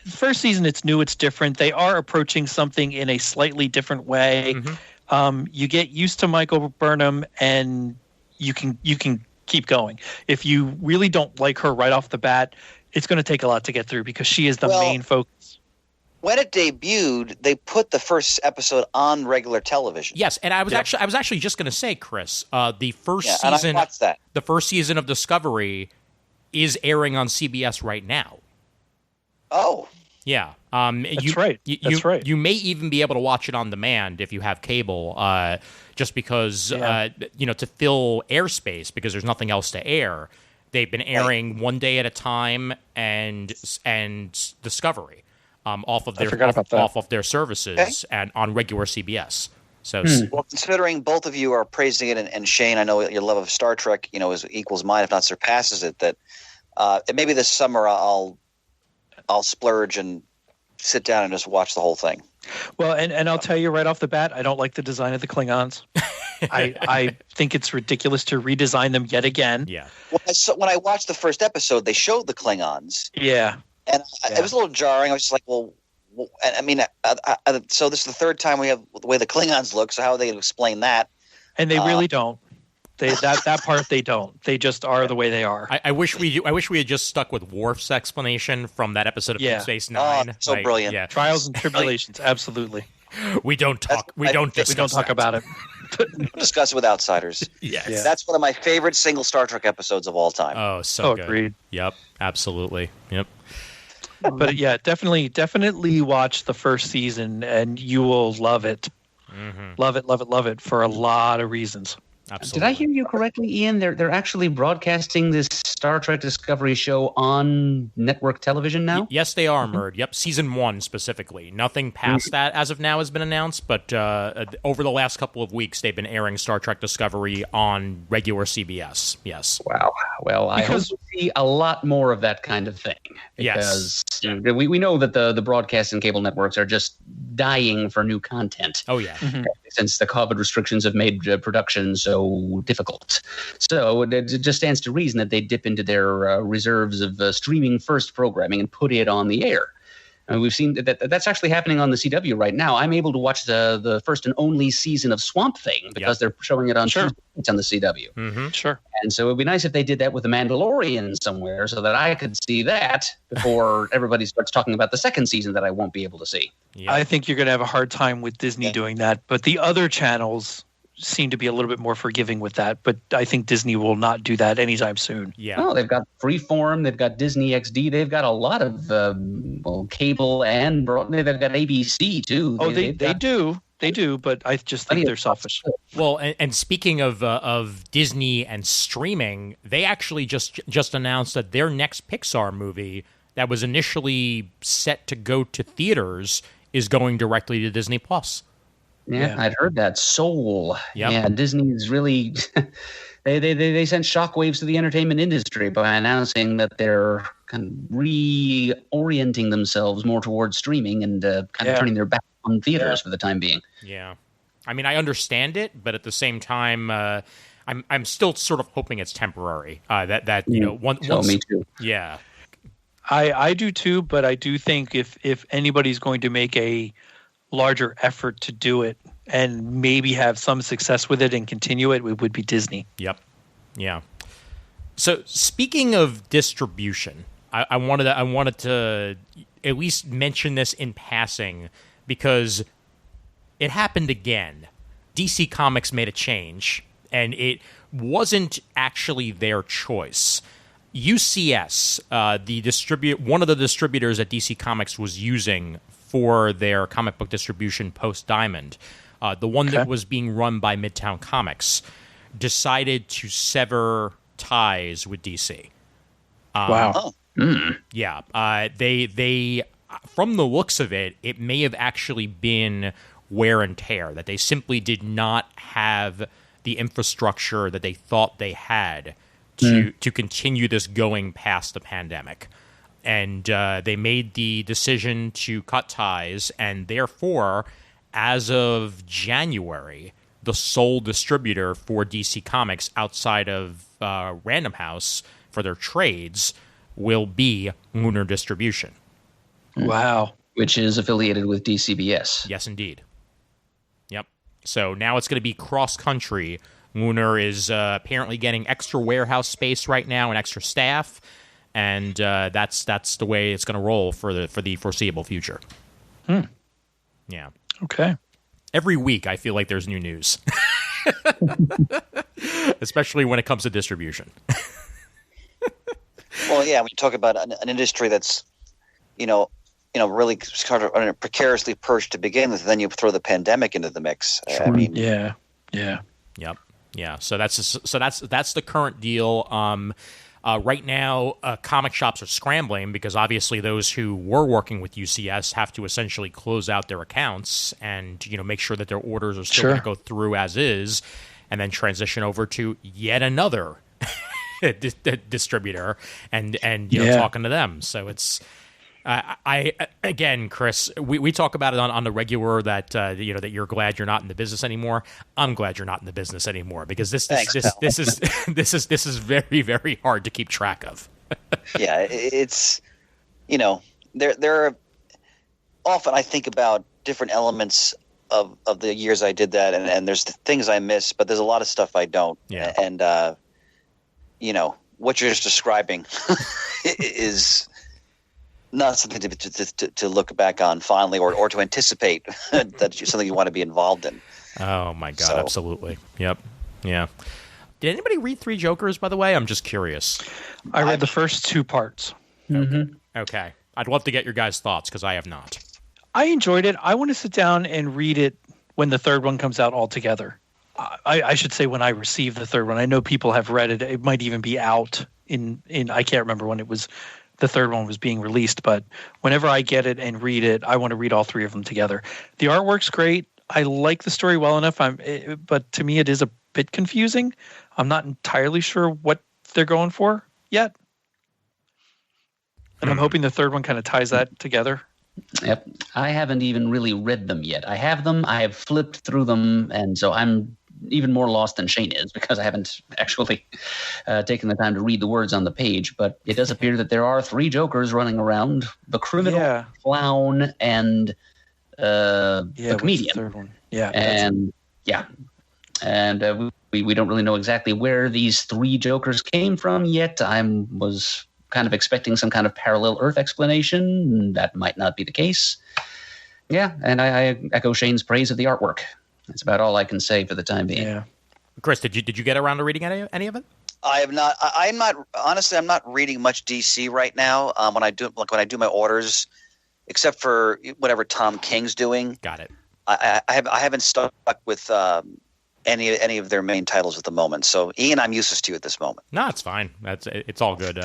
Speaker 1: the first season it's new, it's different. They are approaching something in a slightly different way. Mm-hmm. You get used to Michael Burnham, and you can keep going. If you really don't like her right off the bat, it's going to take a lot to get through because she is the main focus.
Speaker 5: When it debuted, they put the first episode on regular television.
Speaker 3: Yes, and I was actually just going to say, Chris, the first season,
Speaker 5: and I watched that.
Speaker 3: The first season of Discovery is airing on CBS right now.
Speaker 5: Oh.
Speaker 3: Yeah.
Speaker 1: That's right. That's right.
Speaker 3: You may even be able to watch it on demand if you have cable, just because, to fill airspace, because there's nothing else to air. They've been airing one day at a time and Discovery off of their services and on regular CBS. So,
Speaker 5: well, considering both of you are praising it, and Shane, I know your love of Star Trek, is equals mine, if not surpasses it. That maybe this summer I'll splurge and sit down and just watch the whole thing.
Speaker 1: Well, and I'll tell you right off the bat, I don't like the design of the Klingons. I think it's ridiculous to redesign them yet again.
Speaker 3: Yeah.
Speaker 5: Well, when I watched the first episode, they showed the Klingons.
Speaker 1: Yeah.
Speaker 5: And it was a little jarring. I was just like, well, I mean, so this is the third time we have the way the Klingons look. So how are they going to explain that?
Speaker 1: And they really don't. That part they don't. They just are the way they are.
Speaker 3: I wish we had just stuck with Worf's explanation from that episode of Deep Space Nine.
Speaker 5: So brilliant.
Speaker 3: Yeah.
Speaker 1: Trials and tribulations, absolutely.
Speaker 3: We don't talk. We don't
Speaker 1: talk about it.
Speaker 5: Discuss it with outsiders.
Speaker 3: Yes.
Speaker 1: Yeah.
Speaker 5: That's one of my favorite single Star Trek episodes of all time.
Speaker 3: Oh, so good.
Speaker 1: Agreed.
Speaker 3: Yep, absolutely. Yep.
Speaker 1: But yeah, definitely watch the first season, and you will love it. Mm-hmm. Love it for a lot of reasons.
Speaker 3: Absolutely.
Speaker 4: Did I hear you correctly, Ian? They're actually broadcasting this Star Trek Discovery show on network television now?
Speaker 3: Yes, they are, Murd. Yep, season 1 specifically. Nothing past that as of now has been announced, but over the last couple of weeks, they've been airing Star Trek Discovery on regular CBS. Yes.
Speaker 4: Wow. Well, I hope we see a lot more of that kind of thing. Because we know that the broadcast and cable networks are just dying for new content.
Speaker 3: Oh, yeah. Mm-hmm.
Speaker 4: Since the COVID restrictions have made production so difficult. So it just stands to reason that they dip into their reserves of streaming first programming and put it on the air. We've seen that's actually happening on the CW right now. I'm able to watch the first and only season of Swamp Thing because they're showing it on Tuesday nights on the CW.
Speaker 3: Mm-hmm. Sure.
Speaker 4: And so it would be nice if they did that with The Mandalorian somewhere so that I could see that before everybody starts talking about the second season that I won't be able to see.
Speaker 1: Yeah. I think you're going to have a hard time with Disney doing that. But the other channels seem to be a little bit more forgiving with that. But I think Disney will not do that anytime soon.
Speaker 3: Yeah.
Speaker 4: Oh, they've got Freeform. They've got Disney XD. They've got a lot of cable and they've got ABC too.
Speaker 1: Oh, they do. They do, but I just think they're selfish.
Speaker 3: Well, and speaking of Disney and streaming, they actually just announced that their next Pixar movie that was initially set to go to theaters is going directly to Disney Plus.
Speaker 4: Yeah, I'd heard that. Soul.
Speaker 3: Yep.
Speaker 4: Yeah, Disney's really They sent shockwaves to the entertainment industry by announcing that they're kind of reorienting themselves more towards streaming and kind of turning their back on theaters for the time being.
Speaker 3: Yeah. I mean, I understand it, but at the same time, I'm still sort of hoping it's temporary. Once
Speaker 4: me too.
Speaker 3: Yeah.
Speaker 1: I do too, but I do think if anybody's going to make a larger effort to do it and maybe have some success with it and continue it would be Disney.
Speaker 3: Yep. Yeah. So speaking of distribution, I wanted to at least mention this in passing because it happened again. DC Comics made a change, and it wasn't actually their choice. UCS, one of the distributors that DC Comics was using for their comic book distribution post-Diamond, the one that was being run by Midtown Comics, decided to sever ties with DC.
Speaker 1: Wow.
Speaker 3: Yeah. They from the looks of it, it may have actually been wear and tear, that they simply did not have the infrastructure that they thought they had to continue this going past the pandemic. And they made the decision to cut ties, and therefore, as of January, the sole distributor for DC Comics outside of Random House for their trades will be Lunar Distribution.
Speaker 1: Wow.
Speaker 4: Which is affiliated with DCBS.
Speaker 3: Yes, indeed. Yep. So now it's going to be cross-country. Lunar is apparently getting extra warehouse space right now and extra staff, and that's the way it's going to roll for the foreseeable future. Yeah.
Speaker 1: Okay.
Speaker 3: Every week, I feel like there's new news, especially when it comes to distribution.
Speaker 5: Well, yeah, when you talk about an industry that's, really kind of precariously perched to begin with, then you throw the pandemic into the mix. I mean,
Speaker 1: yeah.
Speaker 3: Yep. Yeah. So that's the current deal. Right now, comic shops are scrambling because obviously those who were working with UCS have to essentially close out their accounts and make sure that their orders are still going to go through as is, and then transition over to yet another distributor and talking to them. So it's again, Chris, we talk about it on the regular that that you're glad you're not in the business anymore. I'm glad you're not in the business anymore because this is very, very hard to keep track of.
Speaker 5: Yeah, it's there are often I think about different elements of the years I did that, and there's things I miss, but there's a lot of stuff I don't.
Speaker 3: Yeah.
Speaker 5: And what you're just describing is not something to look back on fondly or to anticipate that it's something you want to be involved in.
Speaker 3: Oh my God, absolutely. Yep. Yeah. Did anybody read Three Jokers, by the way? I'm just curious.
Speaker 1: I read the first 2 parts.
Speaker 3: Okay. I'd love to get your guys' thoughts because I have not.
Speaker 1: I enjoyed it. I want to sit down and read it when the third one comes out altogether. I should say when I receive the third one. I know people have read it. It might even be out in I can't remember when the third one was being released, but whenever I get it and read it, I want to read all 3 of them together. The artwork's great. I like the story well enough. But to me, it is a bit confusing. I'm not entirely sure what they're going for yet. And I'm hoping the third one kind of ties that together.
Speaker 4: Yep. I haven't even really read them yet. I have them. I have flipped through them. And so I'm even more lost than Shane is because I haven't actually taken the time to read the words on the page. But it does appear that there are 3 Jokers running around: the criminal, clown, and the comedian.
Speaker 1: The third one? Yeah.
Speaker 4: And we don't really know exactly where these 3 Jokers came from yet. I was kind of expecting some kind of parallel Earth explanation. That might not be the case. Yeah, and I echo Shane's praise of the artwork. That's about all I can say for the time being.
Speaker 1: Yeah.
Speaker 3: Chris, did you get around to reading any of it?
Speaker 5: I have not. I'm not honestly. I'm not reading much DC right now. When I do my orders, except for whatever Tom King's doing.
Speaker 3: Got it.
Speaker 5: I haven't stuck with any of their main titles at the moment. So, Ian, I'm useless to you at this moment.
Speaker 3: No, it's fine. It's all good.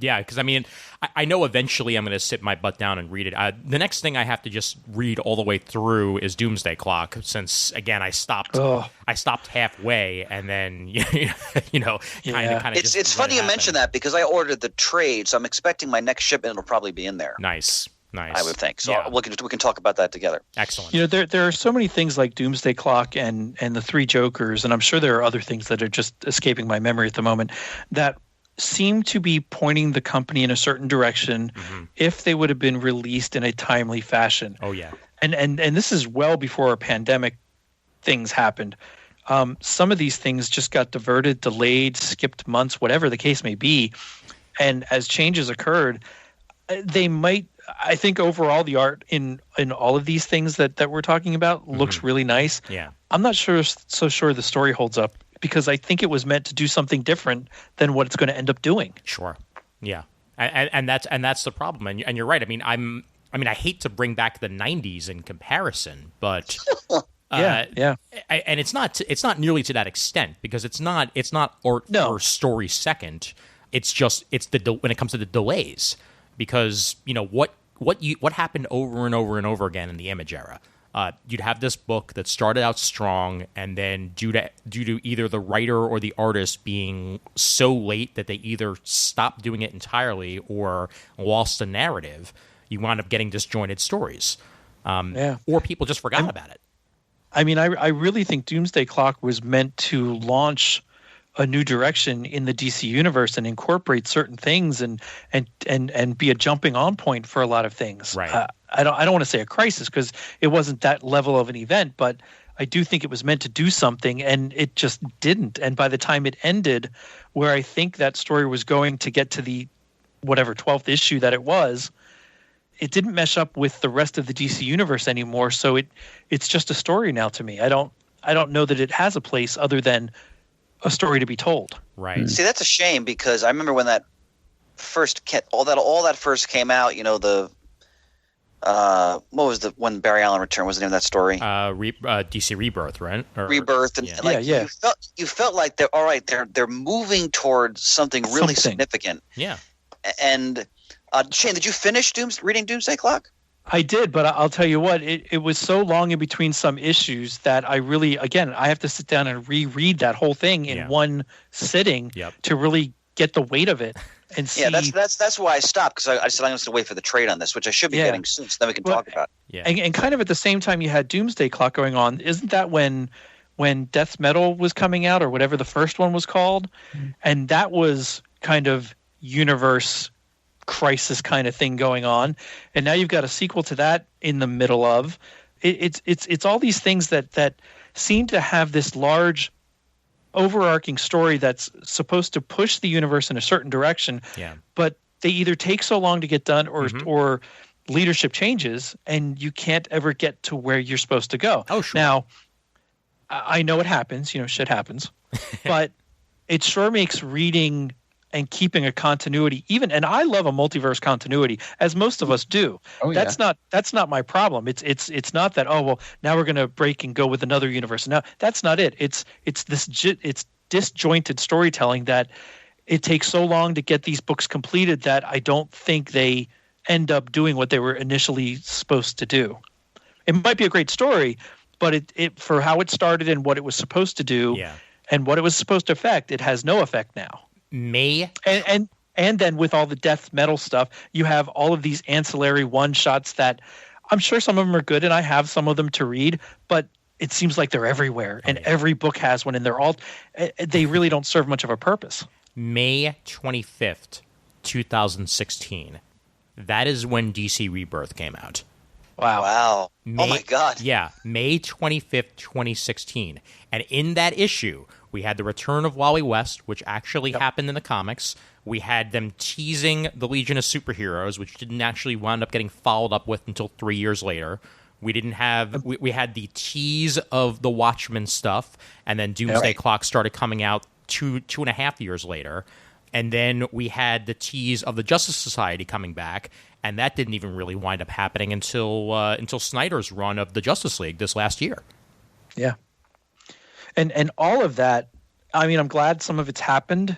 Speaker 3: Yeah, because I mean, I know eventually I'm going to sit my butt down and read it. The next thing I have to just read all the way through is Doomsday Clock, since again I stopped halfway, and then kind of.
Speaker 5: It's funny you mention that, because I ordered the trade, so I'm expecting my next shipment it'll probably be in there.
Speaker 3: Nice.
Speaker 5: I would think so. We can talk about that together.
Speaker 3: Excellent.
Speaker 1: There are so many things like Doomsday Clock and the Three Jokers, and I'm sure there are other things that are just escaping my memory at the moment that seem to be pointing the company in a certain direction if they would have been released in a timely fashion.
Speaker 3: Oh yeah.
Speaker 1: And this is well before a pandemic things happened. Some of these things just got diverted, delayed, skipped months, whatever the case may be. And as changes occurred, they might. I think overall the art in all of these things that we're talking about looks really nice.
Speaker 3: Yeah.
Speaker 1: I'm not so sure the story holds up, because I think it was meant to do something different than what it's going to end up doing.
Speaker 3: Sure. Yeah. And that's the problem. And you're right. I mean, I hate to bring back the 90s in comparison, but
Speaker 1: yeah.
Speaker 3: And it's not nearly to that extent, because it's not art or story second. It's when it comes to the delays. Because what happened over and over and over again in the Image era, you'd have this book that started out strong, and then due to either the writer or the artist being so late that they either stopped doing it entirely or lost the narrative, you wound up getting disjointed stories, or people just forgot about it.
Speaker 1: I mean, I really think Doomsday Clock was meant to launch a new direction in the DC universe and incorporate certain things and be a jumping on point for a lot of things.
Speaker 3: Right.
Speaker 1: I don't want to say a crisis, because it wasn't that level of an event, but I do think it was meant to do something, and it just didn't. And by the time it ended, where I think that story was going to get to the whatever 12th issue that it was, it didn't mesh up with the rest of the DC universe anymore. So it's just a story now to me. I don't know that it has a place other than a story to be told.
Speaker 3: Right.
Speaker 5: See, that's a shame, because I remember when that all that first came out. What was when Barry Allen returned? What was the name of that story?
Speaker 3: DC Rebirth, right?
Speaker 5: Rebirth, and you felt like they're moving towards something really significant.
Speaker 3: Yeah.
Speaker 5: And Shane, did you finish reading Doomsday Clock?
Speaker 1: I did, but I'll tell you what, it was so long in between some issues that I really, again, I have to sit down and reread that whole thing in one sitting to really get the weight of it and see.
Speaker 5: Yeah, that's why I stopped, because I said I'm going to wait for the trade on this, which I should be getting soon, so then we can talk about it.
Speaker 3: Yeah.
Speaker 1: And kind of at the same time you had Doomsday Clock going on. Isn't that when Death Metal was coming out, or whatever the first one was called? And that was kind of universe crisis kind of thing going on, and now you've got a sequel to that in the middle of it. It's all these things that seem to have this large overarching story that's supposed to push the universe in a certain direction, but they either take so long to get done, or leadership changes, and you can't ever get to where you're supposed to go.
Speaker 3: Oh, sure.
Speaker 1: Now I know it happens, shit happens, but it sure makes reading and keeping a continuity, and I love a multiverse continuity, as most of us do.
Speaker 4: Oh, yeah.
Speaker 1: That's not my problem. It's not that, now we're going to break and go with another universe. No, that's not it. It's disjointed storytelling that it takes so long to get these books completed that I don't think they end up doing what they were initially supposed to do. It might be a great story, but it for how it started and what it was supposed to do, and what it was supposed to affect, it has no effect now. And then with all the Death Metal stuff, you have all of these ancillary one-shots that I'm sure some of them are good, and I have some of them to read, but it seems like they're everywhere, and every book has one, and they really don't serve much of a purpose.
Speaker 3: May 25th, 2016. That is when DC Rebirth came out.
Speaker 1: Wow.
Speaker 5: Oh my God.
Speaker 3: Yeah, May 25th, 2016. And in that issue, we had the return of Wally West, which actually happened in the comics. We had them teasing the Legion of Superheroes, which didn't actually wind up getting followed up with until 3 years later. We didn't have we had the tease of the Watchmen stuff, and then Doomsday Clock started coming out two and a half years later. And then we had the tease of the Justice Society coming back, and that didn't even really wind up happening until Snyder's run of the Justice League this last year.
Speaker 1: Yeah. And all of that, I mean, I'm glad some of it's happened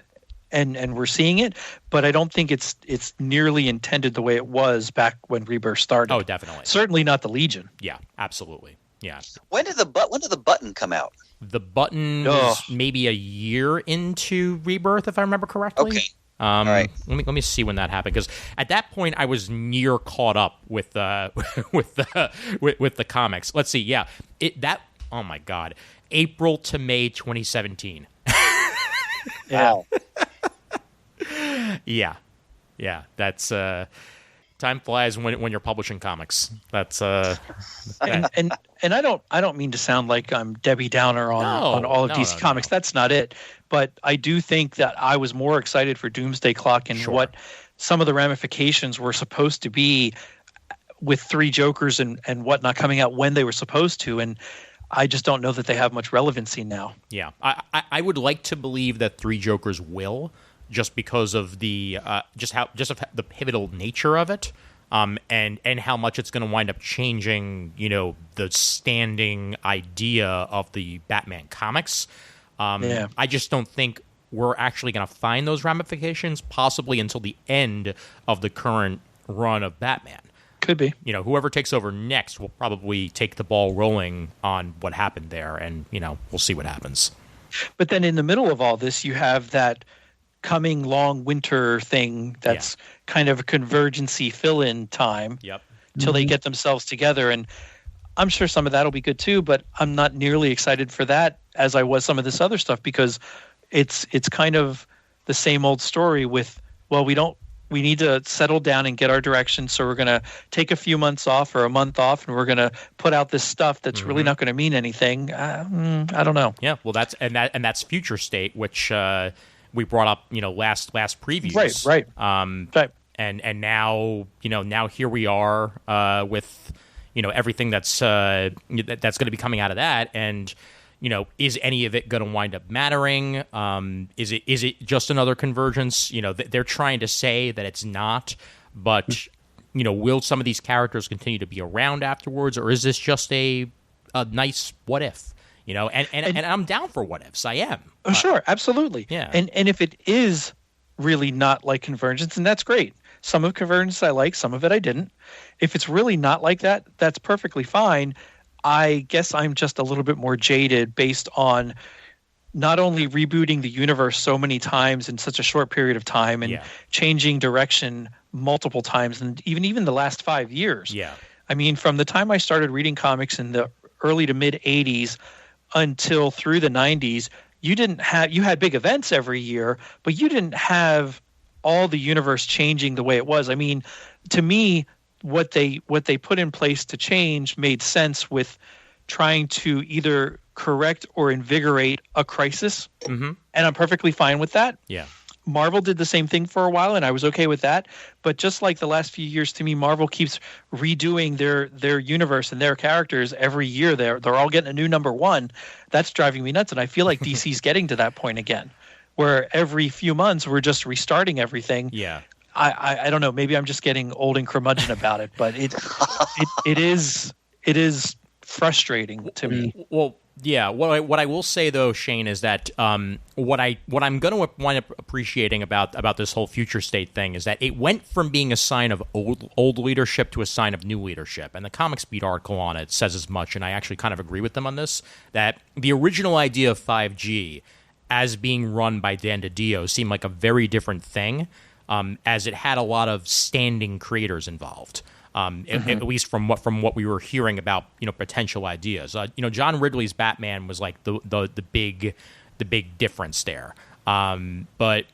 Speaker 1: and we're seeing it, but I don't think it's nearly intended the way it was back when Rebirth started.
Speaker 3: Oh, definitely.
Speaker 1: Certainly not the Legion.
Speaker 3: Yeah, absolutely. Yeah.
Speaker 5: When did the button come out?
Speaker 3: The button was maybe a year into Rebirth, if I remember correctly.
Speaker 5: Okay.
Speaker 3: All
Speaker 5: right.
Speaker 3: Let me see when that happened, because at that point I was near caught up with with the comics. Let's see. Yeah. Oh my God. April to May 2017.
Speaker 5: Wow.
Speaker 3: Yeah. That's time flies when you're publishing comics. That's
Speaker 1: And I don't mean to sound like I'm Debbie Downer on all of DC Comics. That's not it. But I do think that I was more excited for Doomsday Clock and what some of the ramifications were supposed to be with Three Jokers and whatnot coming out when they were supposed to. And I just don't know that they have much relevancy now.
Speaker 3: Yeah. I would like to believe that Three Jokers will, just because of the the pivotal nature of it. And how much it's going to wind up changing, the standing idea of the Batman comics. I just don't think we're actually going to find those ramifications possibly until the end of the current run of Batman.
Speaker 1: Could be.
Speaker 3: Whoever takes over next will probably take the ball rolling on what happened there, and, we'll see what happens.
Speaker 1: But then in the middle of all this, you have that coming long winter thing that's kind of a convergency fill-in time till they get themselves together. And I'm sure some of that will be good too, but I'm not nearly excited for that as I was some of this other stuff, because it's kind of the same old story with, we need to settle down and get our direction. So we're going to take a few months off or a month off, and we're going to put out this stuff that's really not going to mean anything. I don't know.
Speaker 3: Yeah. Well, that's Future State, which, we brought up, last previews.
Speaker 1: Right.
Speaker 3: Right. And now, now here we are with, everything that's going to be coming out of that. And, is any of it going to wind up mattering? Is it just another convergence? They're trying to say that it's not, but, will some of these characters continue to be around afterwards, or is this just a nice what if? And I'm down for what ifs. I am.
Speaker 1: Oh, sure, absolutely.
Speaker 3: Yeah.
Speaker 1: And if it is really not like Convergence, and that's great. Some of Convergence I like, some of it I didn't. If it's really not like that, that's perfectly fine. I guess I'm just a little bit more jaded based on not only rebooting the universe so many times in such a short period of time and changing direction multiple times, and even the last 5 years.
Speaker 3: Yeah.
Speaker 1: I mean, from the time I started reading comics in the early to mid 80s until through the 90s, you had big events every year, but you didn't have all the universe changing the way it was. I mean, to me, what they put in place to change made sense with trying to either correct or invigorate a crisis. Mm-hmm. And I'm perfectly fine with that.
Speaker 3: Yeah.
Speaker 1: Marvel did the same thing for a while, and I was okay with that. But just like the last few years, to me, Marvel keeps redoing their universe and their characters every year. They're all getting a new number one. That's driving me nuts. And I feel like DC's getting to that point again, where every few months we're just restarting everything.
Speaker 3: Yeah.
Speaker 1: I don't know. Maybe I'm just getting old and curmudgeon about it, but it is frustrating to me.
Speaker 3: Well, yeah. What I will say though, Shane, is that what I'm going to wind up appreciating about this whole Future State thing is that it went from being a sign of old leadership to a sign of new leadership, and the Comics Beat article on it says as much, and I actually kind of agree with them on this. That the original idea of 5G as being run by Dan DiDio seemed like a very different thing, as it had a lot of standing creators involved. At least from what we were hearing about, potential ideas. John Ridley's Batman was like the big difference there. But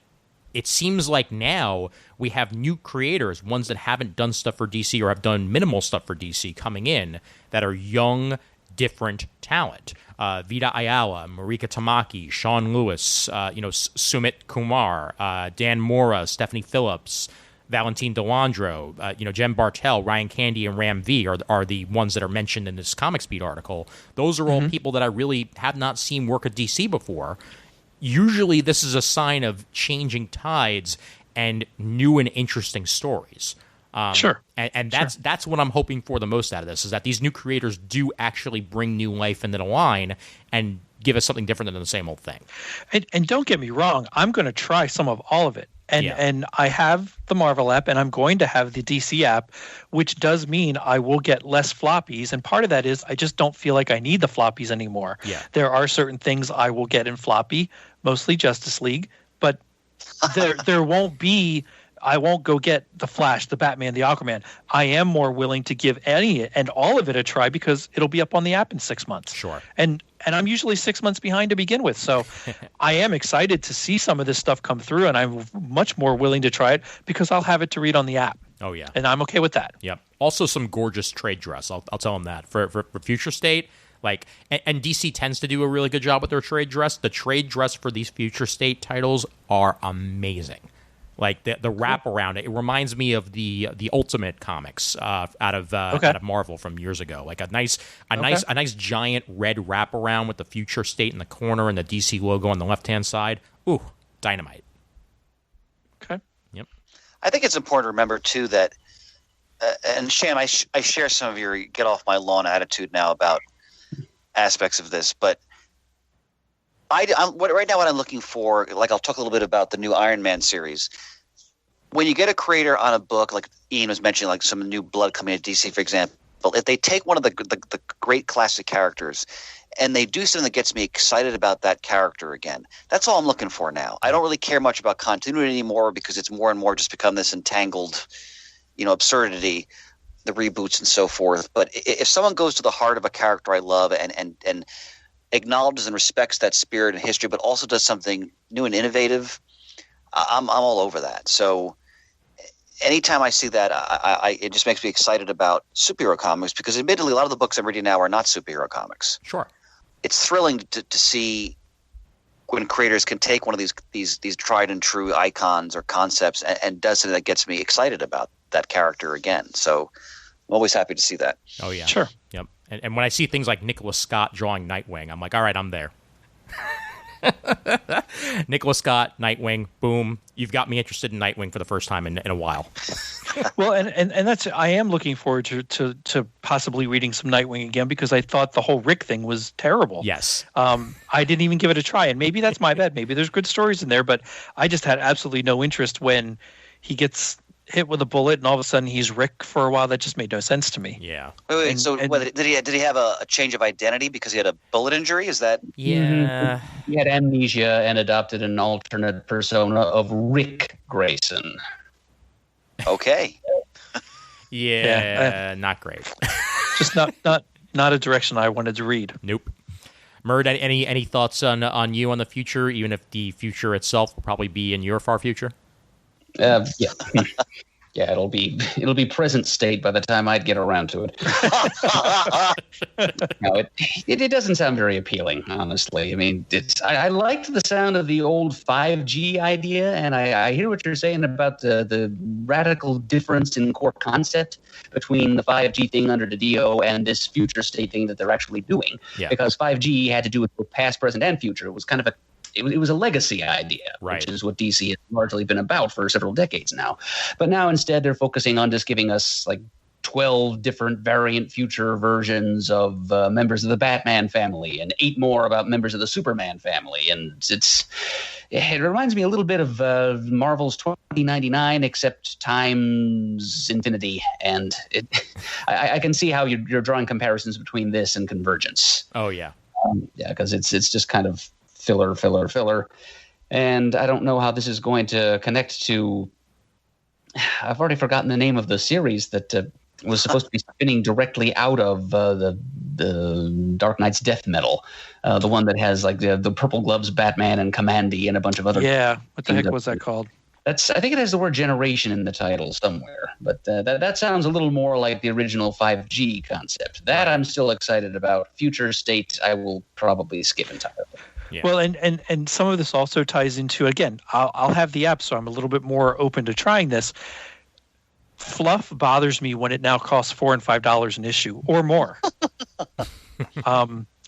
Speaker 3: it seems like now we have new creators, ones that haven't done stuff for DC or have done minimal stuff for DC, coming in that are young, different talent. Vita Ayala, Marika Tamaki, Sean Lewis, Sumit Kumar, Dan Mora, Stephanie Phillips, Valentine Delandro, Jen Bartel, Ryan Candy, and Ram V are the ones that are mentioned in this Comics Beat article. Those are all people that I really have not seen work at DC before. Usually this is a sign of changing tides and new and interesting stories.
Speaker 1: Sure.
Speaker 3: And that's what I'm hoping for the most out of this, is that these new creators do actually bring new life into the line and give us something different than the same old thing.
Speaker 1: And don't get me wrong, I'm going to try some of all of it. And I have the Marvel app, and I'm going to have the DC app, which does mean I will get less floppies. And part of that is I just don't feel like I need the floppies anymore.
Speaker 3: Yeah.
Speaker 1: There are certain things I will get in floppy, mostly Justice League, but there won't be. I won't go get the Flash, the Batman, the Aquaman. I am more willing to give any and all of it a try because it'll be up on the app in 6 months.
Speaker 3: Sure.
Speaker 1: And I'm usually 6 months behind to begin with. So I am excited to see some of this stuff come through, and I'm much more willing to try it because I'll have it to read on the app.
Speaker 3: Oh, yeah.
Speaker 1: And I'm okay with that.
Speaker 3: Yep. Also some gorgeous trade dress. I'll tell them that. For Future State, like, and DC tends to do a really good job with their trade dress. The trade dress for these Future State titles are amazing. Like the wrap around it, it reminds me of the Ultimate comics out of Marvel from years ago. Like a nice giant red wrap around with the Future State in the corner and the DC logo on the left hand side. Ooh, dynamite.
Speaker 1: Okay.
Speaker 3: Yep.
Speaker 5: I think it's important to remember too that, and Shan, I share some of your get off my lawn attitude now about aspects of this, but right now what I'm looking for, like I'll talk a little bit about the new Iron Man series. When you get a creator on a book, like Ian was mentioning, like some new blood coming to DC, for example, if they take one of the great classic characters and they do something that gets me excited about that character again, that's all I'm looking for now. I don't really care much about continuity anymore because it's more and more just become this entangled, absurdity, the reboots and so forth. But if someone goes to the heart of a character I love and acknowledges and respects that spirit and history, but also does something new and innovative, I'm all over that. So anytime I see that, it just makes me excited about superhero comics because admittedly, a lot of the books I'm reading now are not superhero comics.
Speaker 3: Sure.
Speaker 5: It's thrilling to see when creators can take one of these tried and true icons or concepts and does something that gets me excited about that character again. So I'm always happy to see that.
Speaker 3: Oh, yeah.
Speaker 1: Sure.
Speaker 3: Yep. And when I see things like Nicholas Scott drawing Nightwing, I'm like, all right, I'm there. Nicholas Scott, Nightwing, boom. You've got me interested in Nightwing for the first time in a while.
Speaker 1: Well, and that's, I am looking forward to possibly reading some Nightwing again because I thought the whole Rick thing was terrible.
Speaker 3: Yes.
Speaker 1: I didn't even give it a try, and maybe that's my bad. Maybe there's good stories in there, but I just had absolutely no interest when he gets hit with a bullet and all of a sudden he's Rick for a while. That just made no sense to me.
Speaker 3: Yeah.
Speaker 5: Wait, did he have a change of identity because he had a bullet injury? Is that?
Speaker 3: Yeah.
Speaker 4: He had amnesia and adopted an alternate persona of Rick Grayson.
Speaker 5: Okay.
Speaker 3: Yeah, not great.
Speaker 1: Just not a direction I wanted to read.
Speaker 3: Nope. Murd, any thoughts on you on the future, even if the future itself will probably be in your far future?
Speaker 4: Yeah. Yeah, it'll be present state by the time I'd get around to it. No, it doesn't sound very appealing, honestly. I mean, I liked the sound of the old 5G idea, and I hear what you're saying about the radical difference in core concept between the 5G thing under the DO and this future state thing that they're actually doing.
Speaker 3: Yeah.
Speaker 4: Because 5G had to do with past, present, and future. It was kind of it was a legacy idea,
Speaker 3: right,
Speaker 4: which is what DC has largely been about for several decades now. But now instead they're focusing on just giving us like 12 different variant future versions of members of the Batman family and 8 more about members of the Superman family. And it reminds me a little bit of Marvel's 2099, except times infinity. And I can see how you're drawing comparisons between this and Convergence.
Speaker 3: Oh, yeah.
Speaker 4: Yeah, because it's just kind of filler. And I don't know how this is going to connect to... I've already forgotten the name of the series that was supposed to be spinning directly out of the Dark Knight's death metal. The one that has like the Purple Gloves Batman and Commandy and a bunch of other...
Speaker 1: Yeah, what the heck was that called?
Speaker 4: I think it has the word generation in the title somewhere, but that sounds a little more like the original 5G concept. That I'm still excited about. Future state, I will probably skip entirely.
Speaker 3: Yeah.
Speaker 1: Well, and some of this also ties into, again, I'll have the app, so I'm a little bit more open to trying this. Fluff bothers me when it now costs $4 and $5 an issue or more.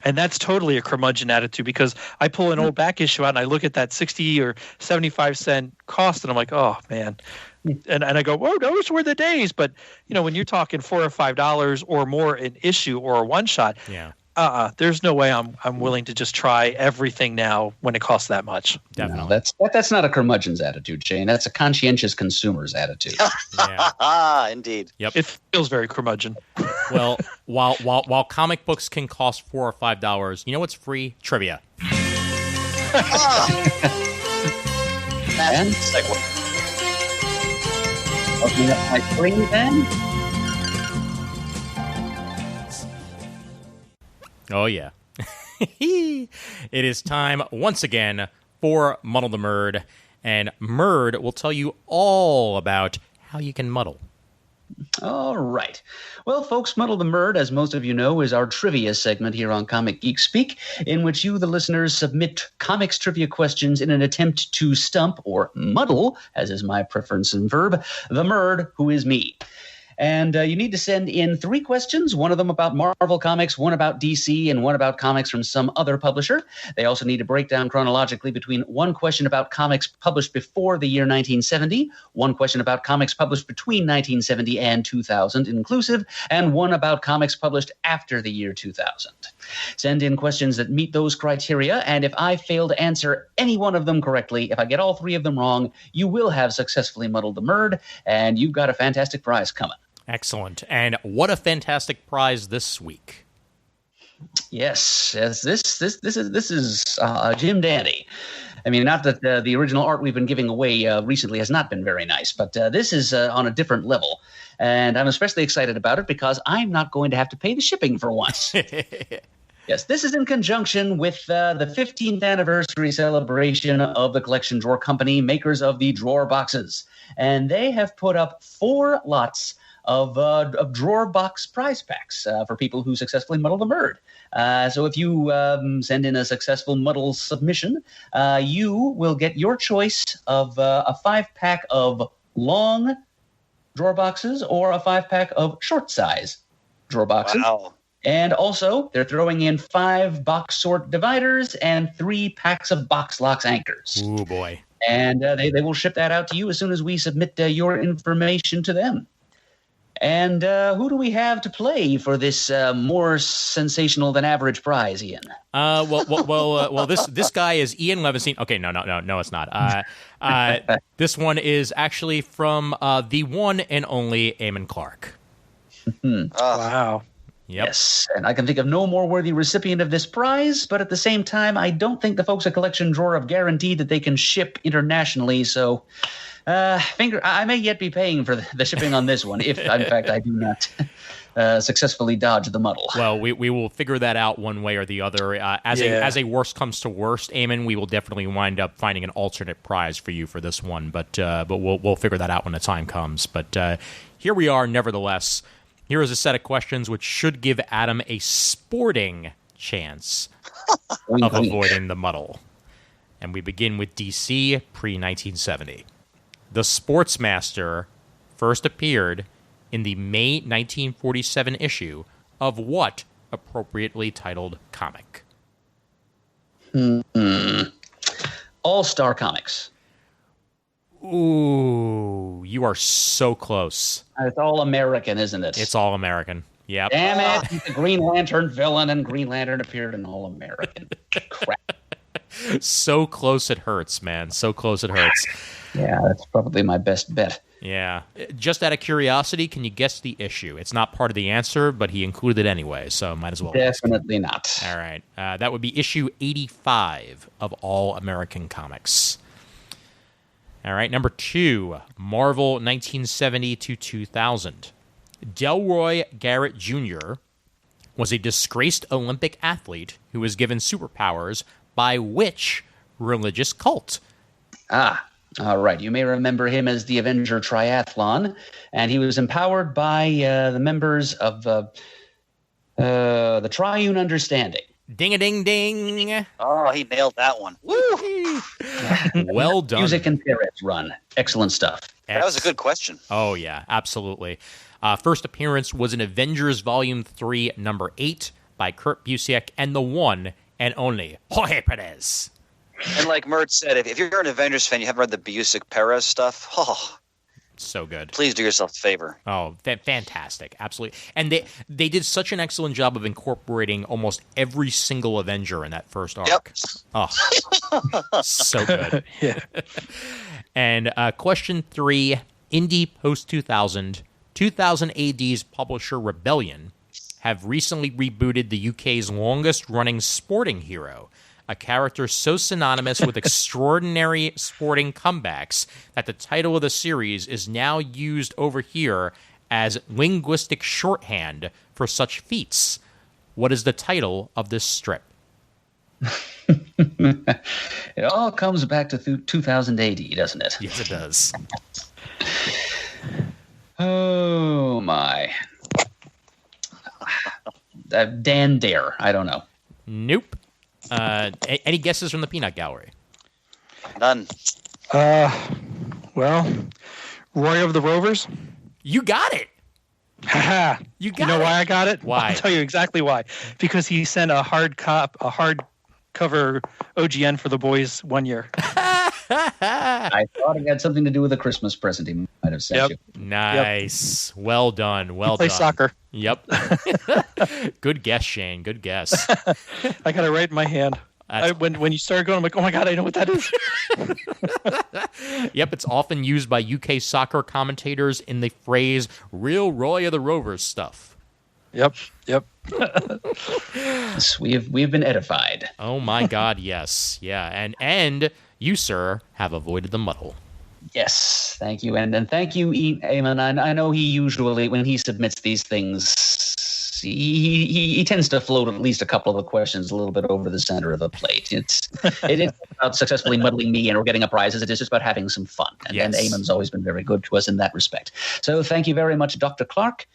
Speaker 1: And that's totally a curmudgeon attitude because I pull an old back issue out and I look at that 60 or 75 cent cost and I'm like, oh man, And I go, whoa, those were the days. But, when you're talking $4 or $5 or more an issue or a one shot, there's no way I'm willing to just try everything now when it costs that much.
Speaker 3: Definitely.
Speaker 4: No, that's not a curmudgeon's attitude, Shane. That's a conscientious consumer's attitude.
Speaker 5: Indeed.
Speaker 3: Yep.
Speaker 1: It feels very curmudgeon.
Speaker 3: Well, while comic books can cost $4 or $5, you know what's free? Trivia.
Speaker 4: And opening up my screen then.
Speaker 3: Oh, yeah. It is time once again for Muddle the Murd. And Murd will tell you all about how you can muddle.
Speaker 4: All right. Well, folks, Muddle the Murd, as most of you know, is our trivia segment here on Comic Geek Speak, in which you, the listeners, submit comics trivia questions in an attempt to stump or muddle, as is my preference in verb, the Murd, who is me. And you need to send in 3 questions, one of them about Marvel Comics, one about DC, and one about comics from some other publisher. They also need to break down chronologically between one question about comics published before the year 1970, one question about comics published between 1970 and 2000 inclusive, and one about comics published after the year 2000. Send in questions that meet those criteria, and if I fail to answer any one of them correctly, if I get all 3 of them wrong, you will have successfully muddled the Murd, and you've got a fantastic prize coming.
Speaker 3: Excellent. And what a fantastic prize this week.
Speaker 4: Yes, this is Jim Dandy. I mean, not that the original art we've been giving away recently has not been very nice, but this is on a different level. And I'm especially excited about it because I'm not going to have to pay the shipping for once. Yes, this is in conjunction with the 15th anniversary celebration of the Collection Drawer Company, makers of the drawer boxes. And they have put up 4 lots of drawer box prize packs for people who successfully muddle the Murd. So if you send in a successful muddle submission, you will get your choice of a 5-pack of long drawer boxes or a 5-pack of short size drawer boxes.
Speaker 5: Wow.
Speaker 4: And also, they're throwing in 5 box sort dividers and 3 packs of box locks anchors.
Speaker 3: Ooh, boy.
Speaker 4: And they will ship that out to you as soon as we submit your information to them. And who do we have to play for this more sensational than average prize, Ian?
Speaker 3: Well, this guy is Ian Levinstein. Okay, no, it's not. This one is actually from the one and only Eamon Clark.
Speaker 1: Wow.
Speaker 3: Yep.
Speaker 4: Yes, and I can think of no more worthy recipient of this prize, but at the same time, I don't think the folks at Collection Drawer have guaranteed that they can ship internationally, so I may yet be paying for the shipping on this one, if, in fact, I do not successfully dodge the muddle.
Speaker 3: Well, we will figure that out one way or the other. As a worst comes to worst, Eamon, we will definitely wind up finding an alternate prize for you for this one, but we'll figure that out when the time comes. But here we are, nevertheless. Here is a set of questions which should give Adam a sporting chance of avoiding the muddle. And we begin with DC pre-1970. The Sportsmaster first appeared in the May 1947 issue of what appropriately titled comic?
Speaker 4: All-Star Comics.
Speaker 3: Ooh, you are so close.
Speaker 4: It's all American, isn't it?
Speaker 3: It's all American. Yep.
Speaker 4: Damn it, he's the Green Lantern villain, and Green Lantern appeared in All American. Crap.
Speaker 3: So close it hurts, man. So close it hurts.
Speaker 4: Yeah, that's probably my best bet.
Speaker 3: Yeah. Just out of curiosity, can you guess the issue? It's not part of the answer, but he included it anyway, so might as well.
Speaker 4: Definitely not.
Speaker 3: All right. That would be issue 85 of All American Comics. All right, number 2, Marvel 1970 to 2000. Delroy Garrett Jr. was a disgraced Olympic athlete who was given superpowers by which religious cult?
Speaker 4: All right. You may remember him as the Avenger Triathlon, and he was empowered by the members of the Triune Understanding.
Speaker 3: Ding-a-ding-ding.
Speaker 5: Oh, he nailed that one. Woo!
Speaker 3: Well done.
Speaker 4: Music and Perez run. Excellent stuff.
Speaker 5: That was a good question.
Speaker 3: Oh, yeah, absolutely. First appearance was in Avengers Volume 3, number 8 by Kurt Busiek and the one and only Jorge Perez.
Speaker 5: And like Mert said, if you're an Avengers fan, you haven't read the Busiek Perez stuff. Oh,
Speaker 3: So good.
Speaker 5: Please do yourself a favor.
Speaker 3: Oh, fantastic. Absolutely. And they did such an excellent job of incorporating almost every single Avenger in that first arc.
Speaker 5: Yep.
Speaker 3: Oh, so good.
Speaker 1: Yeah.
Speaker 3: And question 3, Indie Post-2000, 2000 AD's publisher Rebellion have recently rebooted the UK's longest-running sporting hero, a character so synonymous with extraordinary sporting comebacks that the title of the series is now used over here as linguistic shorthand for such feats. What is the title of this strip?
Speaker 4: It all comes back to 2000 AD, doesn't it?
Speaker 3: Yes, it does.
Speaker 4: Oh, my. Dan Dare. I don't know.
Speaker 3: Nope. Any guesses from the Peanut Gallery?
Speaker 5: None.
Speaker 1: Well, Roy of the Rovers.
Speaker 3: You got it.
Speaker 1: Haha.
Speaker 3: You got
Speaker 1: You know
Speaker 3: it.
Speaker 1: why I got it?
Speaker 3: Why?
Speaker 1: I'll tell you exactly why. Because he sent a hardcover OGN for the boys one year.
Speaker 4: I thought it had something to do with a Christmas present he might have sent you.
Speaker 3: Nice. Well done. Well
Speaker 1: Play
Speaker 3: done.
Speaker 1: soccer.
Speaker 3: Yep. Good guess, Shane. Good guess.
Speaker 1: I got it right in my hand. When you started going, I'm like, oh my God, I know what that is.
Speaker 3: Yep, it's often used by UK soccer commentators in the phrase "real Roy of the Rovers stuff."
Speaker 1: Yep.
Speaker 4: Yes, we've been edified.
Speaker 3: Oh my God, yes, yeah, and you, sir, have avoided the muddle.
Speaker 4: Yes, thank you, and thank you, Eamon. I know he usually, when he submits these things, he tends to float at least a couple of the questions a little bit over the center of the plate. It is about successfully muddling me and or getting up prizes. It is just about having some fun, and Eamon's always been very good to us in that respect. So thank you very much, Dr. Clark.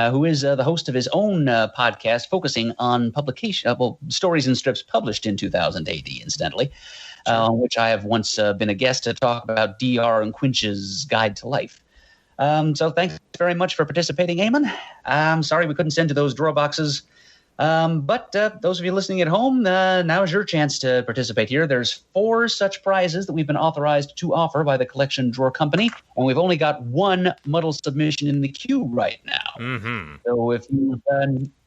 Speaker 4: Who is the host of his own podcast focusing on publication, stories and strips published in 2000 AD, incidentally, which I have once been a guest to talk about D.R. and Quinch's Guide to Life. So thanks very much for participating, Eamon. I'm sorry we couldn't send you those draw boxes. But those of you listening at home, now is your chance to participate here. There's 4 such prizes that we've been authorized to offer by the Collection Drawer Company, and we've only got 1 muddle submission in the queue right now.
Speaker 3: Mm-hmm.
Speaker 4: So if you've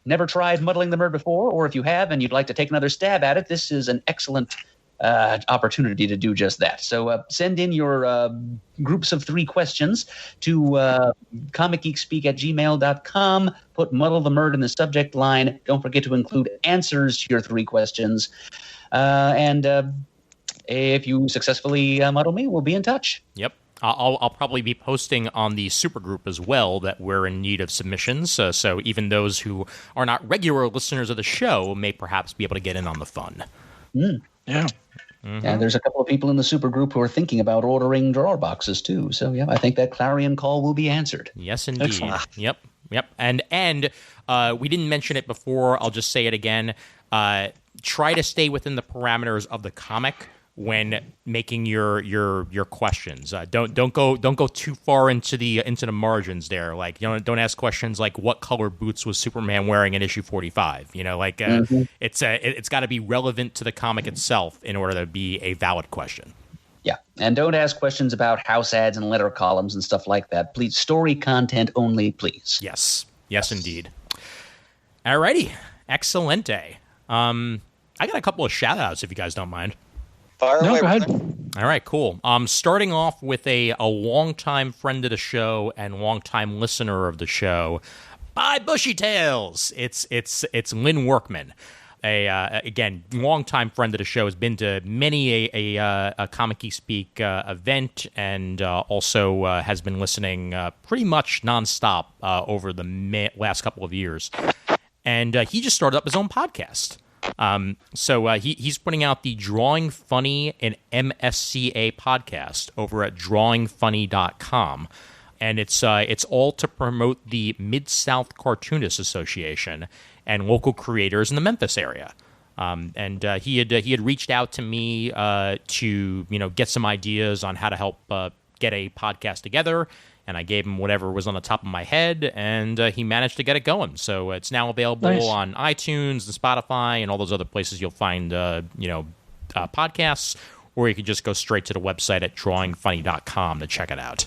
Speaker 4: never tried Muddling the Murd before, or if you have and you'd like to take another stab at it, this is an excellent opportunity to do just that. So send in your groups of 3 questions to comicgeekspeak@gmail.com. Put Muddle the Murd in the subject line. Don't forget to include answers to your 3 questions. And if you successfully muddle me, we'll be in touch.
Speaker 3: Yep. I'll probably be posting on the supergroup as well that we're in need of submissions. So even those who are not regular listeners of the show may perhaps be able to get in on the fun.
Speaker 1: Yeah.
Speaker 3: Mm-hmm.
Speaker 4: And there's a couple of people in the supergroup who are thinking about ordering drawer boxes too. So yeah, I think that clarion call will be answered.
Speaker 3: Yes, indeed.
Speaker 1: Excellent.
Speaker 3: Yep. And we didn't mention it before. I'll just say it again. Try to stay within the parameters of the comic when making your questions. Don't go too far into the margins there. Like, don't ask questions like what color boots was Superman wearing in issue 45. It's got to be relevant to the comic itself in order to be a valid question.
Speaker 4: Yeah, and don't ask questions about house ads and letter columns and stuff like that. Please, story content only, please.
Speaker 3: Yes, indeed. Alrighty, excelente. I got a couple of shout outs if you guys don't mind.
Speaker 5: Fire away.
Speaker 1: Go ahead.
Speaker 3: All right, cool. Starting off with a longtime friend of the show and longtime listener of the show, by Bushy Tails. It's Lynn Workman. Again, longtime friend of the show, has been to many a Comic Geek Speak event, and also has been listening pretty much nonstop over the last couple of years. And he just started up his own podcast. So he's putting out the Drawing Funny and MSCA podcast over at drawingfunny.com. And it's all to promote the Mid-South Cartoonists Association and local creators in the Memphis area. And he had reached out to me to get some ideas on how to help get a podcast together. And I gave him whatever was on the top of my head, and he managed to get it going. So it's now available on iTunes and Spotify and all those other places you'll find, podcasts, or you can just go straight to the website at drawingfunny.com to check it out.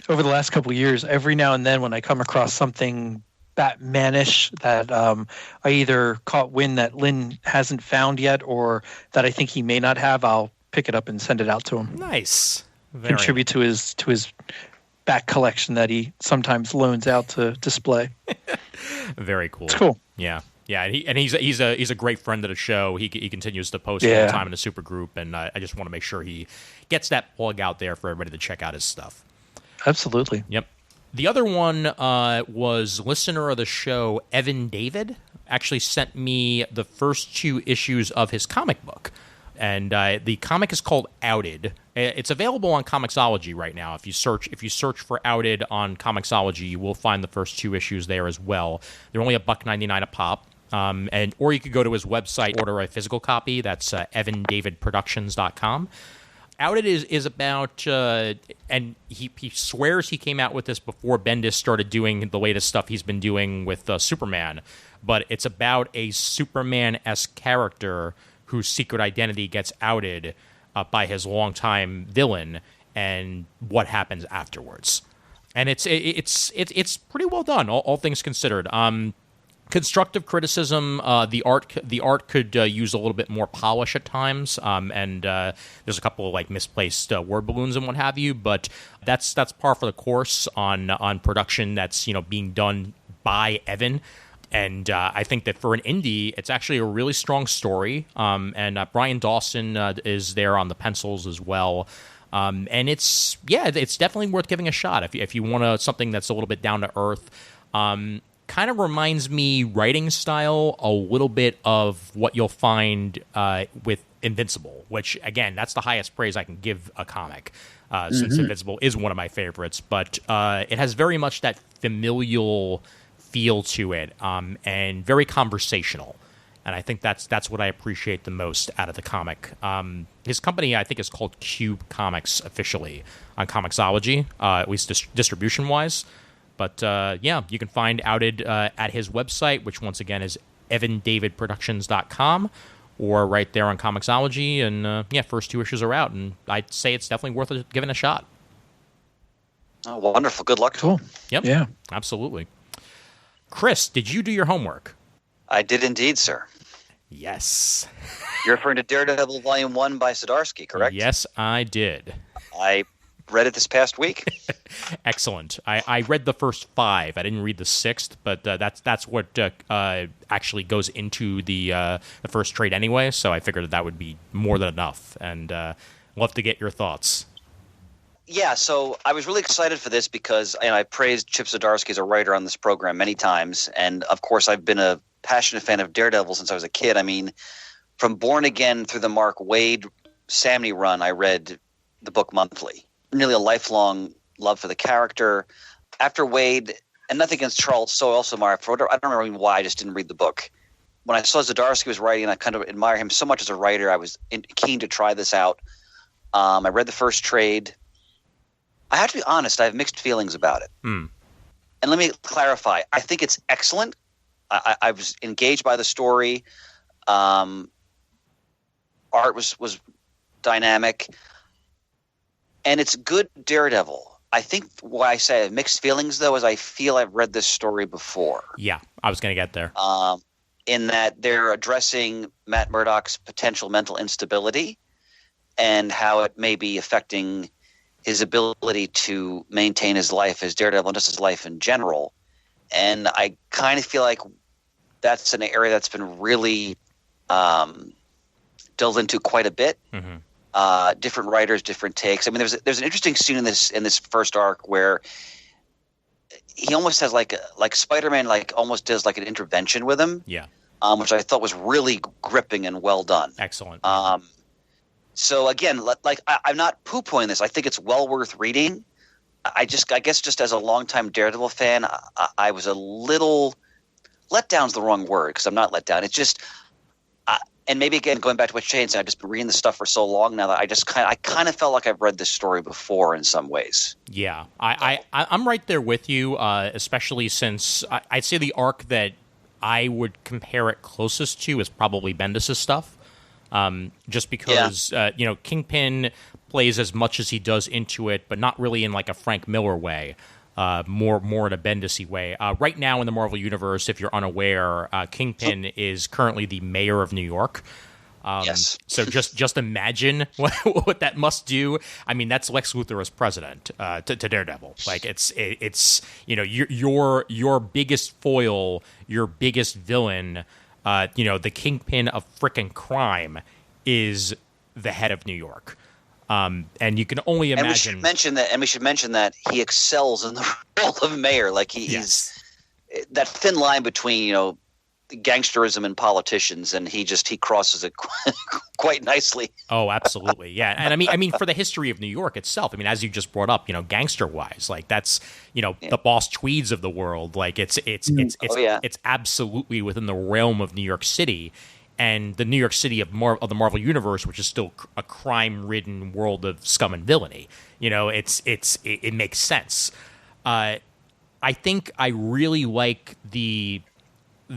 Speaker 1: over the last couple of years, every now and then when I come across something Batmanish that I either caught wind that Lynn hasn't found yet or that I think he may not have, I'll pick it up and send it out to him.
Speaker 3: Nice.
Speaker 1: Contribute to his Bat collection that he sometimes loans out to display.
Speaker 3: Very cool.
Speaker 1: It's cool.
Speaker 3: Yeah. Yeah, and he's a great friend of the show. He continues to post all the time in the super group, and I just want to make sure he gets that plug out there for everybody to check out his stuff.
Speaker 1: Absolutely.
Speaker 3: Yep. The other one was listener of the show, Evan David, actually sent me the first 2 issues of his comic book. And the comic is called Outed. It's available on Comixology right now. If you search for Outed on Comixology, you will find the first 2 issues there as well. They're only $1.99 a pop. Or you could go to his website, order a physical copy. That's evandavidproductions.com. Outed is about, and he swears he came out with this before Bendis started doing the latest stuff he's been doing with Superman, but it's about a Superman-esque character whose secret identity gets outed by his longtime villain, and what happens afterwards. And it's pretty well done, all things considered. Constructive criticism. The art could use a little bit more polish at times, and there's a couple of like misplaced word balloons and what have you. But that's par for the course on production that's being done by Evan. And I think that for an indie, it's actually a really strong story. And Brian Dawson is there on the pencils as well. And it's definitely worth giving a shot if you want something that's a little bit down to earth. Kind of reminds me writing style a little bit of what you'll find with Invincible, which, again, that's the highest praise I can give a comic, since Invincible is one of my favorites. But it has very much that familial feel to it, and very conversational. And I think that's what I appreciate the most out of the comic. His company, I think, is called Cube Comics officially on Comixology, at least distribution-wise. But, you can find Outed at his website, which, once again, is evandavidproductions.com, or right there on Comixology. And, first 2 issues are out, and I'd say it's definitely worth giving a shot.
Speaker 5: Oh, wonderful. Good luck.
Speaker 1: Cool.
Speaker 3: Yep.
Speaker 1: Yeah.
Speaker 3: Absolutely. Chris, did you do your homework?
Speaker 5: I did indeed, sir.
Speaker 3: Yes.
Speaker 5: You're referring to Daredevil Volume 1 by Zdarsky, correct?
Speaker 3: Yes, I did.
Speaker 5: I read it this past week.
Speaker 3: Excellent. I read the first 5. I didn't read the 6th, but that's what actually goes into the first trade anyway, so I figured that would be more than enough. And love to get your thoughts.
Speaker 5: Yeah, so I was really excited for this because I praised Chip Zdarsky as a writer on this program many times. And, of course, I've been a passionate fan of Daredevil since I was a kid. I mean, from Born Again through the Mark Waid Samney run, I read the book monthly. Nearly a lifelong love for the character. After Waid, and nothing against Charles Soule-Samar, I don't remember why I just didn't read the book. When I saw Zdarsky was writing, I kind of admire him so much as a writer. I was keen to try this out. I read the first trade. I have to be honest, I have mixed feelings about it. And let me clarify. I think it's excellent. I was engaged by the story. Art was dynamic. And it's good Daredevil. I think why I say I have mixed feelings, though, is I feel I've read this story before.
Speaker 3: Yeah, I was going to get there.
Speaker 5: In that they're addressing Matt Murdock's potential mental instability and how it may be affecting his ability to maintain his life as Daredevil and just his life in general. And I kind of feel like that's an area that's been really delved into quite a bit. Different writers, different takes. I mean, there's an interesting scene in this first arc where he almost has like Spider-Man almost does like an intervention with him. Yeah. Which I thought was really gripping and well done.
Speaker 3: Excellent.
Speaker 5: So again, I'm not poo-pooing this. I think it's well worth reading. I guess just as a longtime Daredevil fan, I was a little let down's the wrong word because I'm not let down. It's just, and maybe again going back to what Shane said, I've just been reading this stuff for so long now that I kind of felt like I've read this story before in some ways.
Speaker 3: Yeah, I'm right there with you, especially since I'd say the arc that I would compare it closest to is probably Bendis' stuff. Just because, Kingpin plays as much as he does into it, but not really in like a Frank Miller way. More in a Bendis-y way. Right now in the Marvel Universe, if you're unaware, Kingpin is currently the mayor of New York.
Speaker 5: Yes.
Speaker 3: So just imagine what that must do. I mean, that's Lex Luthor as president to Daredevil. Like it's your biggest foil, your biggest villain. The Kingpin of frickin' crime is the head of New York. And you can only imagine.
Speaker 5: And we should mention that he excels in the role of mayor. Like he's that thin line between gangsterism and politicians, and he crosses it quite nicely.
Speaker 3: Oh, absolutely, yeah. And I mean, for the history of New York itself, I mean, as you just brought up, gangster wise, like that's the Boss Tweeds of the world. Like it's absolutely within the realm of New York City. And the New York City of the Marvel Universe, which is still a crime-ridden world of scum and villainy, it makes sense. I think I really like the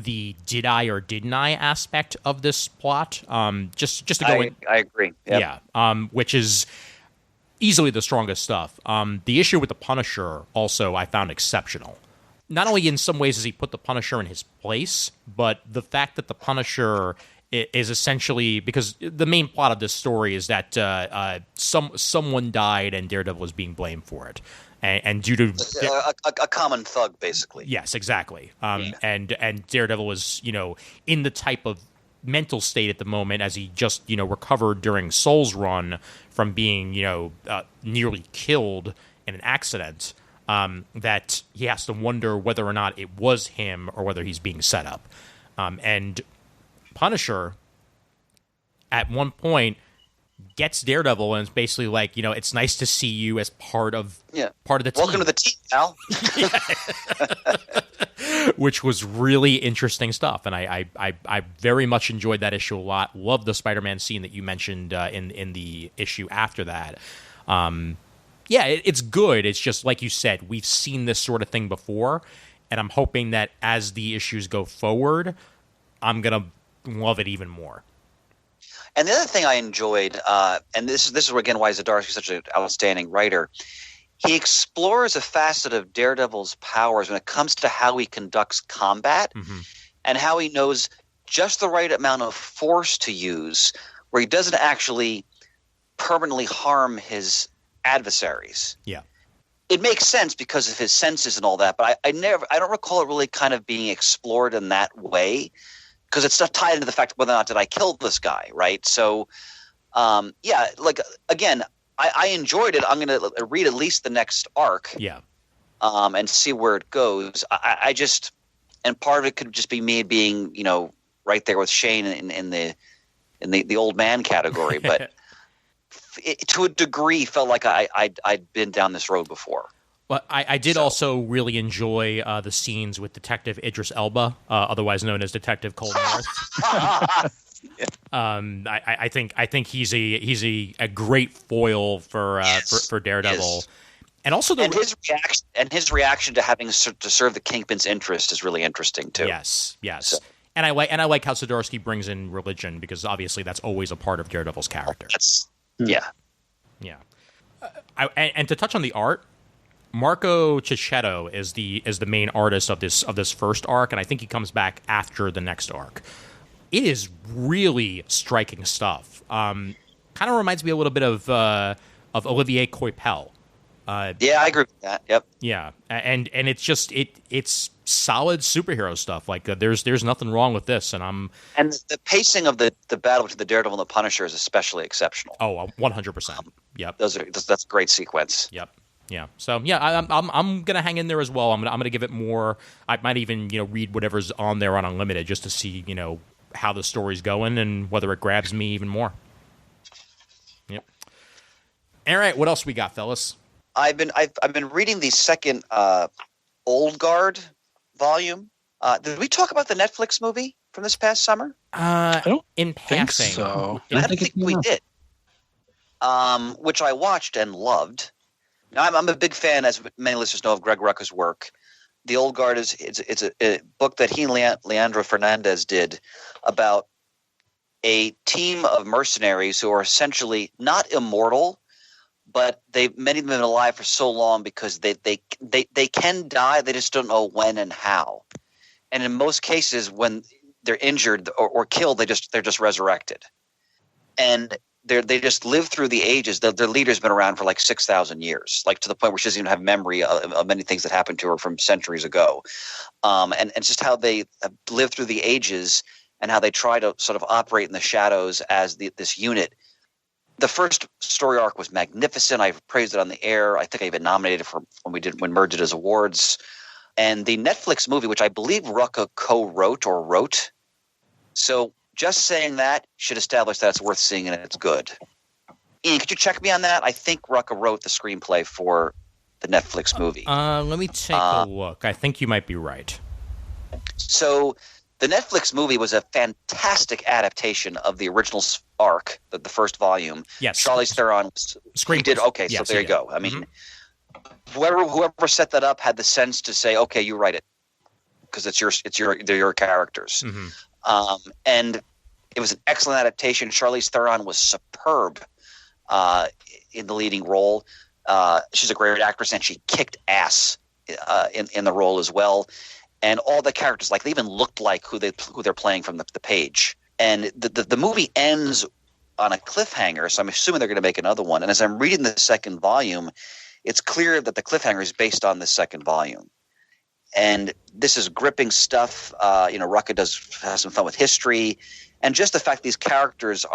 Speaker 3: did I or didn't I aspect of this plot. Just to go in,
Speaker 5: I agree. Yep.
Speaker 3: Yeah, which is easily the strongest stuff. The issue with the Punisher also I found exceptional. Not only in some ways does he put the Punisher in his place, but the fact that the Punisher is essentially, because the main plot of this story is that someone died and Daredevil is being blamed for it, and due to
Speaker 5: a common thug, basically.
Speaker 3: Yes, exactly. And Daredevil was in the type of mental state at the moment as he just recovered during Soul's run from being nearly killed in an accident. That he has to wonder whether or not it was him or whether he's being set up. And Punisher, at one point, gets Daredevil and is basically like, it's nice to see you as part of the team.
Speaker 5: Welcome to the team, Al.
Speaker 3: Which was really interesting stuff, and I very much enjoyed that issue a lot. Loved the Spider-Man scene that you mentioned in the issue after that. Yeah, it's good. It's just like you said, we've seen this sort of thing before, and I'm hoping that as the issues go forward, I'm gonna love it even more.
Speaker 5: And the other thing I enjoyed, and this is again why Zdarsky is such an outstanding writer, he explores a facet of Daredevil's powers when it comes to how he conducts combat, and how he knows just the right amount of force to use, where he doesn't actually permanently harm his adversaries.
Speaker 3: Yeah,
Speaker 5: it makes sense because of his senses and all that, but I don't recall it really kind of being explored in that way, because it's not tied into the fact of whether or not did I kill this guy, right? So like again, I enjoyed it. I'm going to read at least the next arc, and see where it goes. I just, and part of it could just be me being right there with Shane in the old man category, but to a degree, felt like I'd been down this road before.
Speaker 3: Well, I did also really enjoy the scenes with Detective Idris Elba, otherwise known as Detective Cold North. I think he's a great foil for Daredevil, and also his reaction to having to serve the Kingpin's interest is really interesting too. Yes. So. And I like how Zdarsky brings in religion, because obviously that's always a part of Daredevil's character.
Speaker 5: Yeah.
Speaker 3: And to touch on the art, Marco Cicchetto is the main artist of this first arc, and I think he comes back after the next arc. It is really striking stuff. Kind of reminds me a little bit of Olivier Coipel.
Speaker 5: Yeah, I agree with that. Yep.
Speaker 3: Yeah, and it's just it's solid superhero stuff. Like there's nothing wrong with this, and
Speaker 5: the pacing of the battle between the Daredevil and the Punisher is especially exceptional.
Speaker 3: Oh, 100%. Yep.
Speaker 5: That's a great sequence.
Speaker 3: Yep. Yeah. So yeah, I'm gonna hang in there as well. I'm gonna give it more. I might even read whatever's on there on Unlimited just to see how the story's going and whether it grabs me even more. Yep. All right, what else we got, fellas?
Speaker 5: I've been reading the second Old Guard volume. Did we talk about the Netflix movie from this past summer?
Speaker 1: I don't
Speaker 3: in
Speaker 1: think
Speaker 3: passing.
Speaker 1: so.
Speaker 5: I don't think we did. Which I watched and loved. Now, I'm a big fan, as many listeners know, of Greg Rucka's work. The Old Guard is a book that he and Leandro Fernandez did about a team of mercenaries who are essentially not immortal, but many of them have been alive for so long because they can die. They just don't know when and how. And in most cases, when they're injured or killed, they're just resurrected. And they just live through the ages. Their leader's been around for like 6,000 years, like to the point where she doesn't even have memory of many things that happened to her from centuries ago. And it's just how they live through the ages and how they try to sort of operate in the shadows as this unit. The first story arc was magnificent. I've praised it on the air. I think I even nominated for when Murd did his awards. And the Netflix movie, which I believe Rucka co-wrote or wrote. So just saying that should establish that it's worth seeing and it's good. Ian, could you check me on that? I think Rucka wrote the screenplay for the Netflix movie.
Speaker 3: Let me take a look. I think you might be right.
Speaker 5: So the Netflix movie was a fantastic adaptation of the original arc, the first volume.
Speaker 3: Yes.
Speaker 5: Charlize Theron did. Okay,
Speaker 3: yes,
Speaker 5: so there you go. I mean, whoever set that up had the sense to say, okay, you write it because they're your characters. And it was an excellent adaptation. Charlize Theron was superb in the leading role. She's a great actress, and she kicked ass in the role as well. And all the characters, like they even looked like who they're playing from the page. And the movie ends on a cliffhanger, so I'm assuming they're going to make another one. And as I'm reading the second volume, it's clear that the cliffhanger is based on the second volume. And this is gripping stuff. Rucka has some fun with history. And just the fact these characters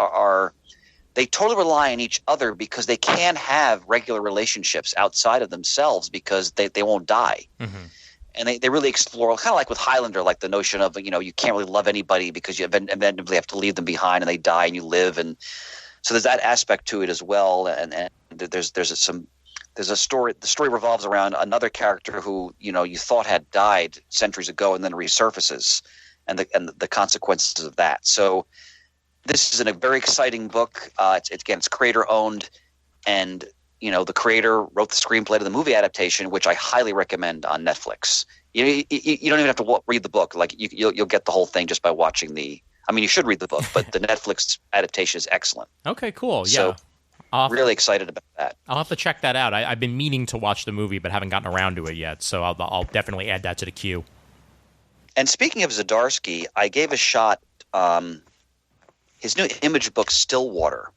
Speaker 5: they totally rely on each other because they can't have regular relationships outside of themselves because they won't die. And they really explore, kind of like with Highlander, like the notion of, you can't really love anybody because you eventually have to leave them behind and they die and you live. And so there's that aspect to it as well. And there's a story. The story revolves around another character who, you thought had died centuries ago and then resurfaces and the consequences of that. So this is a very exciting book. It's creator owned, and the creator wrote the screenplay to the movie adaptation, which I highly recommend on Netflix. You don't even have to read the book; like you'll get the whole thing just by watching the. I mean, you should read the book, but the Netflix adaptation is excellent.
Speaker 3: Okay, cool.
Speaker 5: So,
Speaker 3: yeah,
Speaker 5: really excited about that.
Speaker 3: I'll have to check that out. I've been meaning to watch the movie, but haven't gotten around to it yet. So I'll definitely add that to the queue. And
Speaker 5: speaking of Zdarsky, I gave a shot. His new Image book, Stillwater.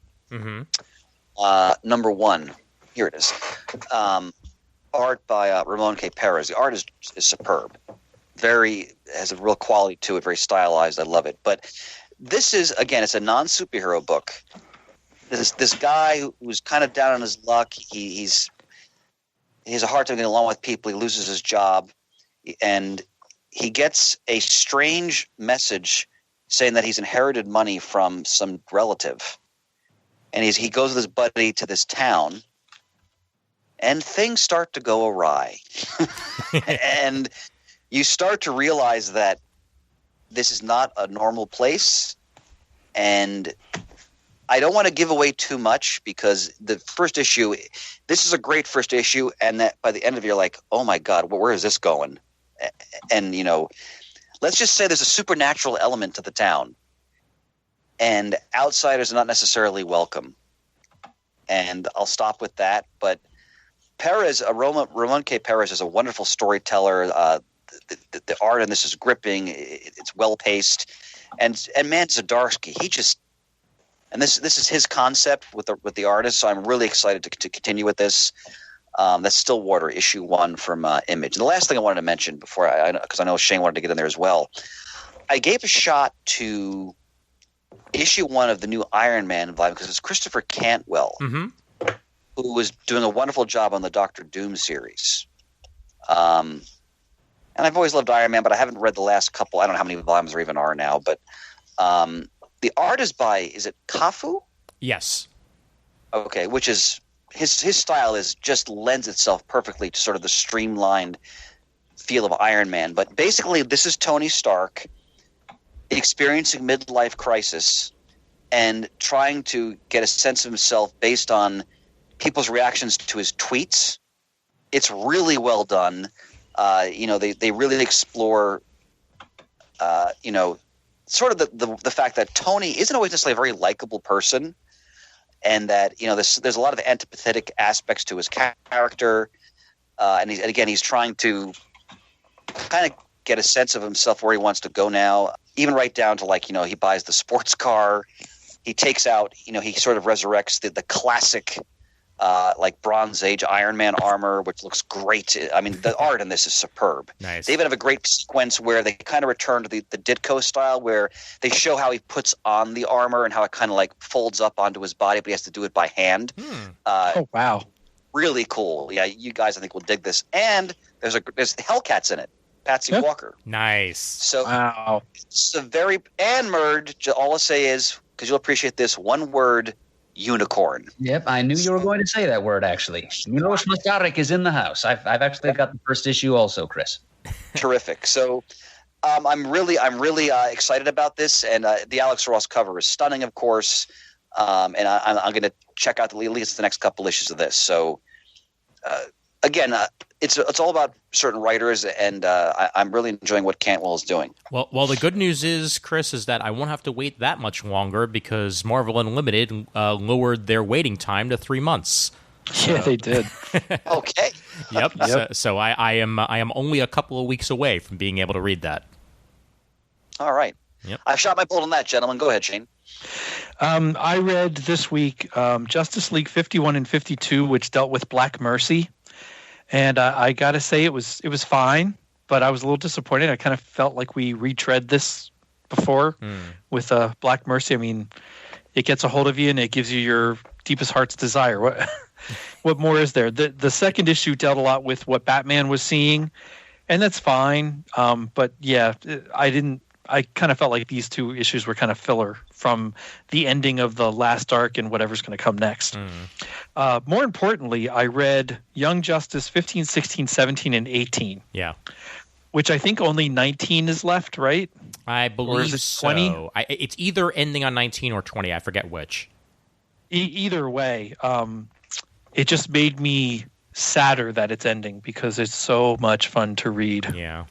Speaker 5: Number 1. Here it is. Art by Ramon K. Perez. The art is superb. Has a real quality to it, very stylized. I love it. But this is, again, it's a non-superhero book. This guy who's kind of down on his luck. He has a hard time getting along with people. He loses his job. And he gets a strange message saying that he's inherited money from some relative. And he goes with his buddy to this town. And things start to go awry. And you start to realize that this is not a normal place. And I don't want to give away too much because the first issue, this is a great first issue. And that by the end of it, you're like, oh my God, where is this going? And, let's just say there's a supernatural element to the town. And outsiders are not necessarily welcome. And I'll stop with that. But Perez, Ramon K. Perez is a wonderful storyteller. The art in this is gripping. It's well paced, and man, Zdarsky, and this is his concept with the artist. So I'm really excited to continue with this. That's Stillwater, issue 1 from Image. And the last thing I wanted to mention before because I know Shane wanted to get in there as well. I gave a shot to issue 1 of the new Iron Man volume because it's Christopher Cantwell. Who was doing a wonderful job on the Doctor Doom series. And I've always loved Iron Man, but I haven't read the last couple. I don't know how many volumes there even are now. But the art is it Kafu?
Speaker 3: Yes.
Speaker 5: Okay, which is his style just lends itself perfectly to sort of the streamlined feel of Iron Man. But basically, this is Tony Stark experiencing midlife crisis and trying to get a sense of himself based on people's reactions to his tweets. It's really well done. They really explore, sort of the fact that Tony isn't always necessarily a very likable person. and that there's a lot of antipathetic aspects to his character, and he's trying to kind of get a sense of himself where he wants to go now, even right down to he buys the sports car, he takes out he sort of resurrects the classic Bronze Age Iron Man armor, which looks great. I mean, the art in this is superb.
Speaker 3: Nice.
Speaker 5: They even have a great sequence where they kind of return to the Ditko style, where they show how he puts on the armor and how it kind of folds up onto his body, but he has to do it by hand.
Speaker 1: Oh, wow.
Speaker 5: Really cool. Yeah, you guys I think will dig this. And there's Hellcats in it. Patsy Walker.
Speaker 3: Nice.
Speaker 5: So
Speaker 1: wow.
Speaker 5: It's a very and Murd. All I'll say is, because you'll appreciate this, one word. Unicorn.
Speaker 4: Yep, I knew you were going to say that word. Actually, Milos Masaryk is in the house. I've actually got the first issue also, Chris.
Speaker 5: Terrific. So, I'm really excited about this, and the Alex Ross cover is stunning, of course. And I'm going to check out at least the next couple issues of this. So, again, it's all about certain writers, and I'm really enjoying what Cantwell is doing.
Speaker 3: Well, the good news is, Chris, is that I won't have to wait that much longer because Marvel Unlimited lowered their waiting time to 3 months.
Speaker 1: Yeah, they did.
Speaker 5: Okay.
Speaker 3: Yep. So I am only a couple of weeks away from being able to read that.
Speaker 5: All right.
Speaker 3: Yep.
Speaker 5: I've shot my bullet on that, gentlemen. Go ahead, Shane.
Speaker 1: I read this week Justice League 51 and 52, which dealt with Black Mercy. And I got to say it was fine, but I was a little disappointed. I kind of felt like we retread this before with Black Mercy. I mean, it gets a hold of you and it gives you your deepest heart's desire. What more is there? The second issue dealt a lot with what Batman was seeing, and that's fine. But yeah, I kind of felt like these two issues were kind of filler from the ending of the last arc and whatever's going to come next. More importantly, I read Young Justice 15, 16, 17, and 18.
Speaker 3: Yeah.
Speaker 1: Which I think only 19 is left, right?
Speaker 3: I believe
Speaker 1: or is it 20?
Speaker 3: So. It's either ending on 19 or 20. I forget which.
Speaker 1: Either way, it just made me sadder that it's ending because it's so much fun to read.
Speaker 3: Yeah.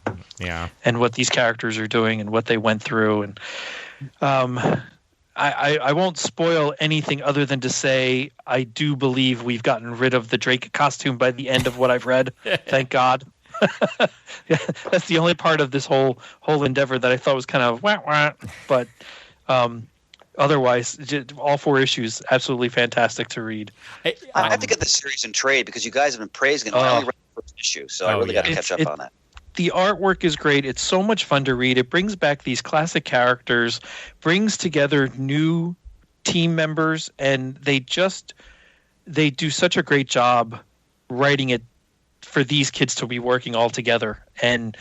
Speaker 1: And what these characters are doing and what they went through. And I won't spoil anything other than to say I do believe we've gotten rid of the Drake costume by the end of what I've read. Thank God. Yeah, that's the only part of this whole endeavor that I thought was kind of wah. But otherwise, all 4 issues absolutely fantastic to read.
Speaker 5: I have to get this series in trade because you guys have been praising it. I only read the first issue, so I really got to catch up on that.
Speaker 1: The artwork is great. It's so much fun to read. It brings back these classic characters, brings together new team members, and they do such a great job writing it for these kids to be working all together. And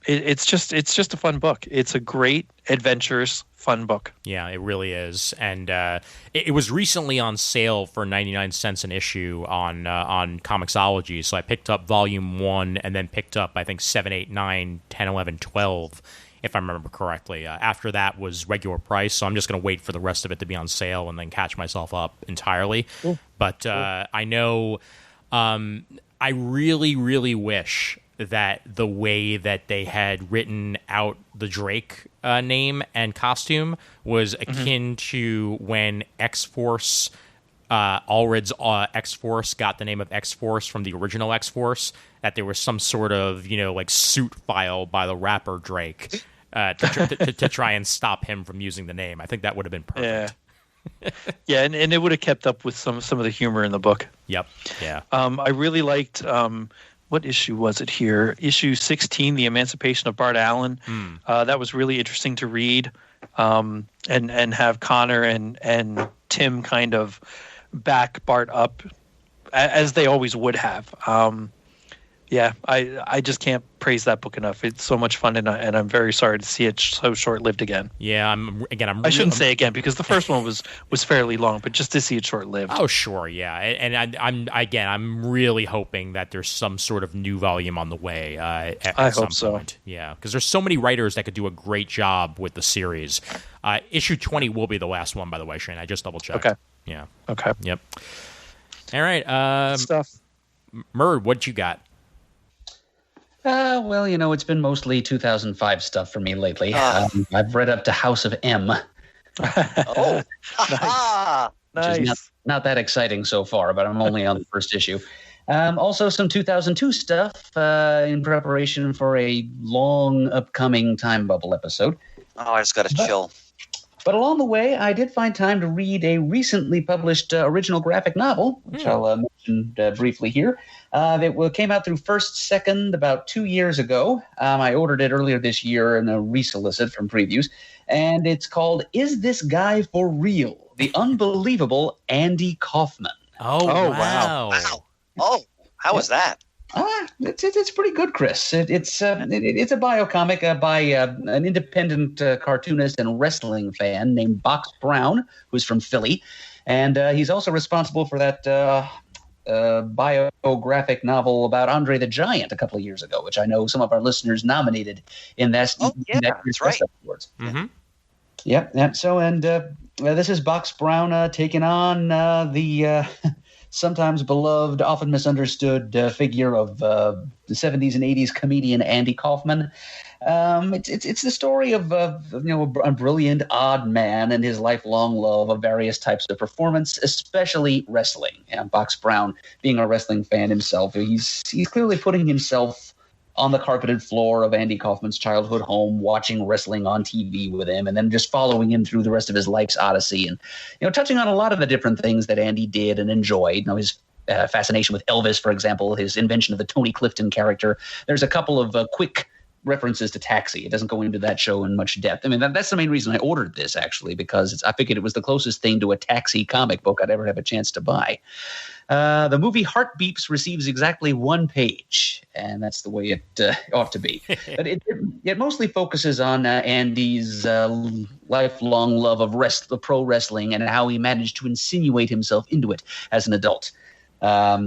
Speaker 1: it's just a fun book. It's a great, adventurous, fun book.
Speaker 3: Yeah, it really is. And it was recently on sale for 99 cents an issue on Comixology. So I picked up volume 1 and then picked up, I think, 7, 8, 9, 10, 11, 12, if I remember correctly. After that was regular price. So I'm just going to wait for the rest of it to be on sale and then catch myself up entirely. Cool. But I know I really, really wish that the way that they had written out the Drake name and costume was akin to when X-Force, Allred's X-Force got the name of X-Force from the original X-Force, that there was some sort of, suit file by the rapper Drake to try and stop him from using the name. I think that would have been perfect.
Speaker 1: Yeah, and it would have kept up with some of the humor in the book.
Speaker 3: Yep, yeah. I
Speaker 1: really liked... what issue was it here? Issue 16, The Emancipation of Bart Allen. That was really interesting to read, and have Connor and Tim kind of back Bart up as they always would have. I just can't praise that book enough. It's so much fun, and I'm very sorry to see it so short-lived again.
Speaker 3: Yeah,
Speaker 1: I shouldn't say again because the first one was fairly long, but just to see it short-lived.
Speaker 3: Oh, sure, yeah, and I'm really hoping that there's some sort of new volume on the way. At some point. Yeah, because there's so many writers that could do a great job with the series. Issue 20 will be the last one, by the way, Shane. I just double-checked.
Speaker 1: Okay.
Speaker 3: Yeah.
Speaker 1: Okay.
Speaker 3: Yep. All right.
Speaker 1: Stuff.
Speaker 3: Murd, what you got?
Speaker 4: Well, it's been mostly 2005 stuff for me lately. I've read up to House of M.
Speaker 5: Oh,
Speaker 1: Nice.
Speaker 4: Which is not that exciting so far, but I'm only on the first issue. Also, some 2002 stuff in preparation for a long upcoming Time Bubble episode.
Speaker 5: Oh, I just got to chill.
Speaker 4: But along the way, I did find time to read a recently published original graphic novel, which I'll mention briefly here. That came out through First Second about 2 years ago. I ordered it earlier this year in a resolicit from previews. And it's called Is This Guy For Real? The Unbelievable Andy Kaufman.
Speaker 3: Oh, wow.
Speaker 5: Wow. Oh, how was that?
Speaker 4: It's pretty good, Chris. It's a biocomic by an independent cartoonist and wrestling fan named Box Brown, who's from Philly, and he's also responsible for that biographic novel about Andre the Giant a couple of years ago, which I know some of our listeners nominated in that.
Speaker 5: Oh, yeah, that's right.
Speaker 4: Awards.
Speaker 3: Mm-hmm.
Speaker 4: Yeah. So, and this is Box Brown taking on the sometimes beloved, often misunderstood figure of the 70s and 80s comedian Andy Kaufman. It's the story of a brilliant, odd man and his lifelong love of various types of performance, especially wrestling. And Box Brown, being a wrestling fan himself, he's clearly putting himself on the carpeted floor of Andy Kaufman's childhood home, watching wrestling on TV with him, and then just following him through the rest of his life's odyssey, and touching on a lot of the different things that Andy did and enjoyed. His fascination with Elvis, for example, his invention of the Tony Clifton character. There's a couple of quick references to Taxi. It doesn't go into that show in much depth. I mean, that's the main reason I ordered this, actually, because I figured it was the closest thing to a Taxi comic book I'd ever have a chance to buy. The movie Heart Beeps receives exactly one page, and that's the way it ought to be. But it mostly focuses on Andy's lifelong love of pro wrestling and how he managed to insinuate himself into it as an adult. How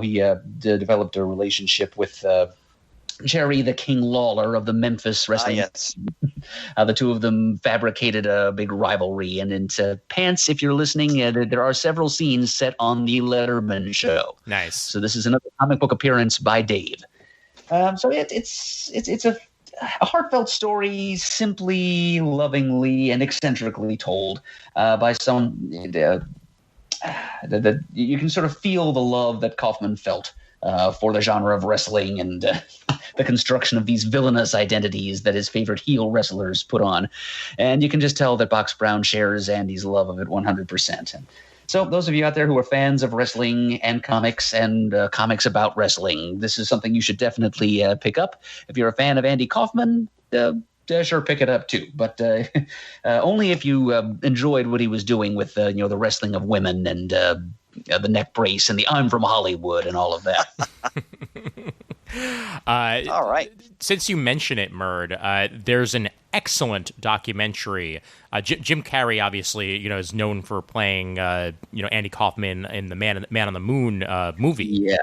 Speaker 4: he developed a relationship with Jerry the King Lawler of the Memphis wrestling.
Speaker 5: Yes.
Speaker 4: The two of them fabricated a big rivalry. And into Pants, if you're listening, there are several scenes set on the Letterman show.
Speaker 3: Nice.
Speaker 4: So this is another comic book appearance by Dave. So it's a heartfelt story, simply, lovingly, and eccentrically told by some. You can sort of feel the love that Kaufman felt for the genre of wrestling and the construction of these villainous identities that his favorite heel wrestlers put on. And you can just tell that Box Brown shares Andy's love of it 100%. And so those of you out there who are fans of wrestling and comics about wrestling, this is something you should definitely pick up. If you're a fan of Andy Kaufman, sure, pick it up too. But only if you enjoyed what he was doing with the wrestling of women and the neck brace and the I'm from Hollywood and all of that.
Speaker 5: All right.
Speaker 3: Since you mention it, Murd, there's an excellent documentary. Jim Carrey, obviously, is known for playing, Andy Kaufman in the Man on the Moon movie.
Speaker 4: Yeah.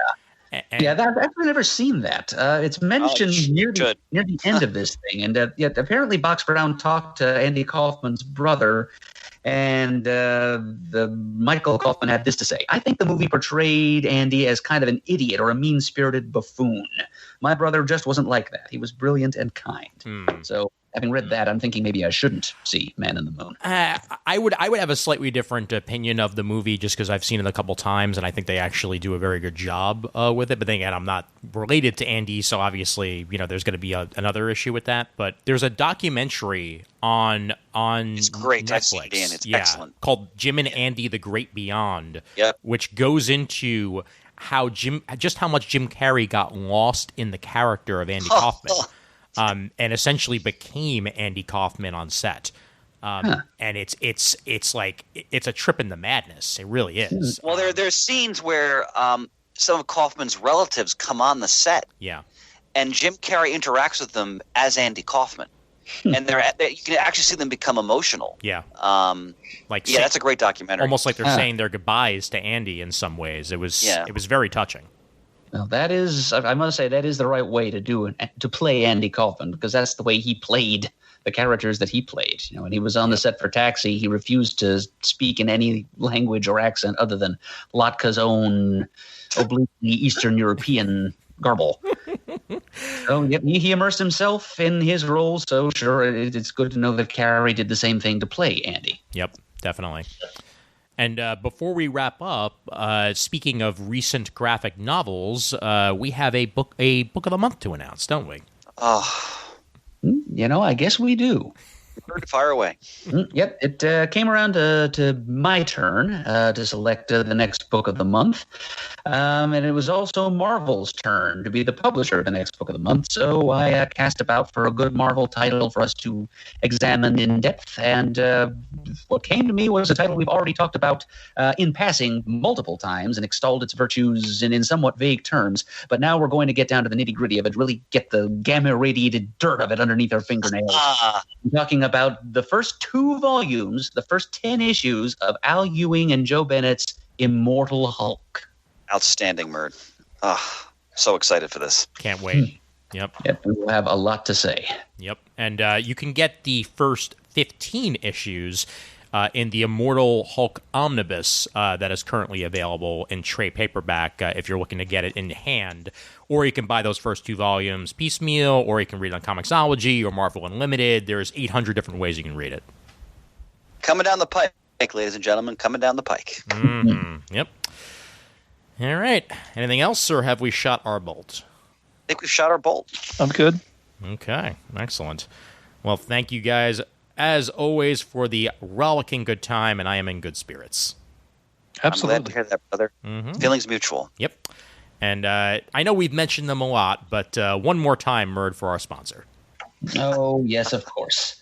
Speaker 4: I've actually never seen that. It's mentioned near the end of this thing. And yet apparently Box Brown talked to Andy Kaufman's brother, and Michael Kaufman had this to say: I think the movie portrayed Andy as kind of an idiot or a mean-spirited buffoon. My brother just wasn't like that. He was brilliant and kind. So having read that, I'm thinking maybe I shouldn't see Man in the Moon.
Speaker 3: I would have a slightly different opinion of the movie just because I've seen it a couple times, and I think they actually do a very good job with it. But then again, I'm not related to Andy, so obviously, there's going to be another issue with that. But there's a documentary on
Speaker 5: it's great.
Speaker 3: Netflix.
Speaker 5: I've seen it, Dan. It's excellent.
Speaker 3: Called Jim and Andy: The Great Beyond.
Speaker 5: Yep.
Speaker 3: Which goes into how much Jim Carrey got lost in the character of Andy Kaufman. And essentially became Andy Kaufman on set. And it's like it's a trip in the madness. It really is.
Speaker 5: Well, there's scenes where some of Kaufman's relatives come on the set.
Speaker 3: Yeah.
Speaker 5: And Jim Carrey interacts with them as Andy Kaufman. And you can actually see them become emotional.
Speaker 3: Yeah.
Speaker 5: That's a great documentary.
Speaker 3: Almost like they're saying their goodbyes to Andy in some ways. It was very touching.
Speaker 4: Well, that is, I must say, that is the right way to play Andy Kaufman, because that's the way he played the characters that he played. When he was on the set for Taxi, he refused to speak in any language or accent other than Latka's own obliquely Eastern European garble. So he immersed himself in his role, so sure, it's good to know that Carrey did the same thing to play Andy.
Speaker 3: Yep, definitely. And before we wrap up, speaking of recent graphic novels, we have a book of the month to announce, don't we?
Speaker 5: Oh,
Speaker 4: I guess we do.
Speaker 5: fire away.
Speaker 4: Yep, it came around to my turn to select the next book of the month. And it was also Marvel's turn to be the publisher of the next book of the month. So I cast about for a good Marvel title for us to examine in depth. And what came to me was a title we've already talked about in passing multiple times and extolled its virtues in somewhat vague terms. But now we're going to get down to the nitty-gritty of it, really get the gamma-radiated dirt of it underneath our fingernails. I'm talking about the first 2 volumes, the first 10 issues of Al Ewing and Joe Bennett's Immortal Hulk.
Speaker 5: Outstanding, Murd. So excited for this.
Speaker 3: Can't wait. Yep,
Speaker 4: we will have a lot to say.
Speaker 3: Yep, and you can get the first 15 issues in the Immortal Hulk Omnibus that is currently available in trade paperback if you're looking to get it in hand. Or you can buy those first 2 volumes piecemeal, or you can read it on Comixology or Marvel Unlimited. There's 800 different ways you can read it.
Speaker 5: Coming down the pike, ladies and gentlemen, coming down the pike.
Speaker 3: Yep. All right. Anything else, or have we shot our bolt?
Speaker 5: I think we've shot our bolt.
Speaker 1: I'm good.
Speaker 3: Okay. Excellent. Well, thank you guys, as always, for the rollicking good time, and I am in good spirits.
Speaker 1: Absolutely.
Speaker 5: I'm glad to hear that, brother. Feelings mutual.
Speaker 3: Yep. And I know we've mentioned them a lot, but one more time, Murd, for our sponsor.
Speaker 4: Oh, yes, of course.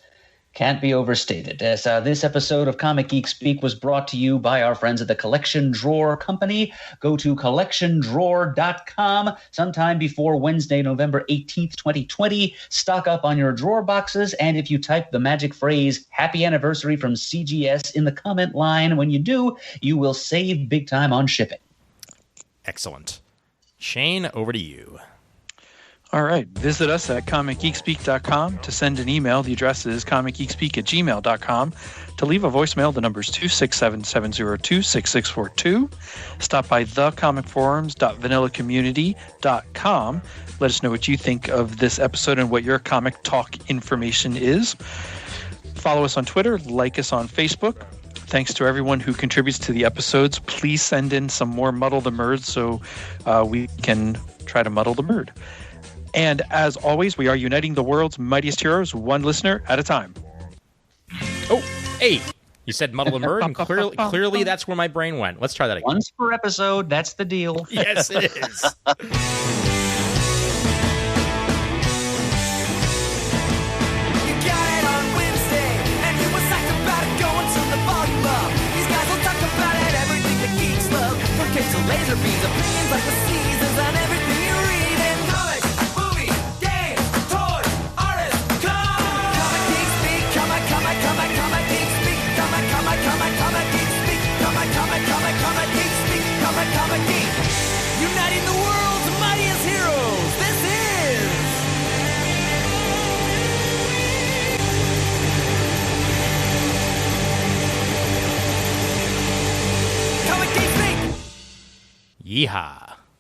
Speaker 4: Can't be overstated. As this episode of Comic Geek Speak was brought to you by our friends at the Collection Drawer Company. Go to collectiondrawer.com sometime before Wednesday, November 18th, 2020. Stock up on your drawer boxes, and if you type the magic phrase Happy Anniversary from CGS in the comment line when you do, you will save big time on shipping.
Speaker 3: Excellent. Shane, over to you.
Speaker 1: All right. Visit us at comicgeekspeak.com to send an email. The address is comicgeekspeak@gmail.com. To leave a voicemail, the number is 267-702-6642. Stop by thecomicforums.vanillacommunity.com. Let us know what you think of this episode and what your comic talk information is. Follow us on Twitter. Like us on Facebook. Thanks to everyone who contributes to the episodes. Please send in some more Muddle the Murd so we can try to muddle the Murd. And as always, we are uniting the world's mightiest heroes, one listener at a time.
Speaker 3: Oh, hey, you said Muddle the Murd, and clearly that's where my brain went. Let's try that again.
Speaker 4: Once per episode, that's the deal.
Speaker 3: Yes, it is.
Speaker 2: You got it on Wednesday, and you were psyched about it going to the volume up. These guys will talk about it, everything the geeks love. From cakes to laser beams, opinions like the seasons, and everything you read in comics, movies, games, toys, artists, comic geek speak, comic geek speak, comic geek speak, comic geek speak, comic geek. Uniting the world's mightiest heroes. This is Comic Geek Speak!
Speaker 3: Yeehaw.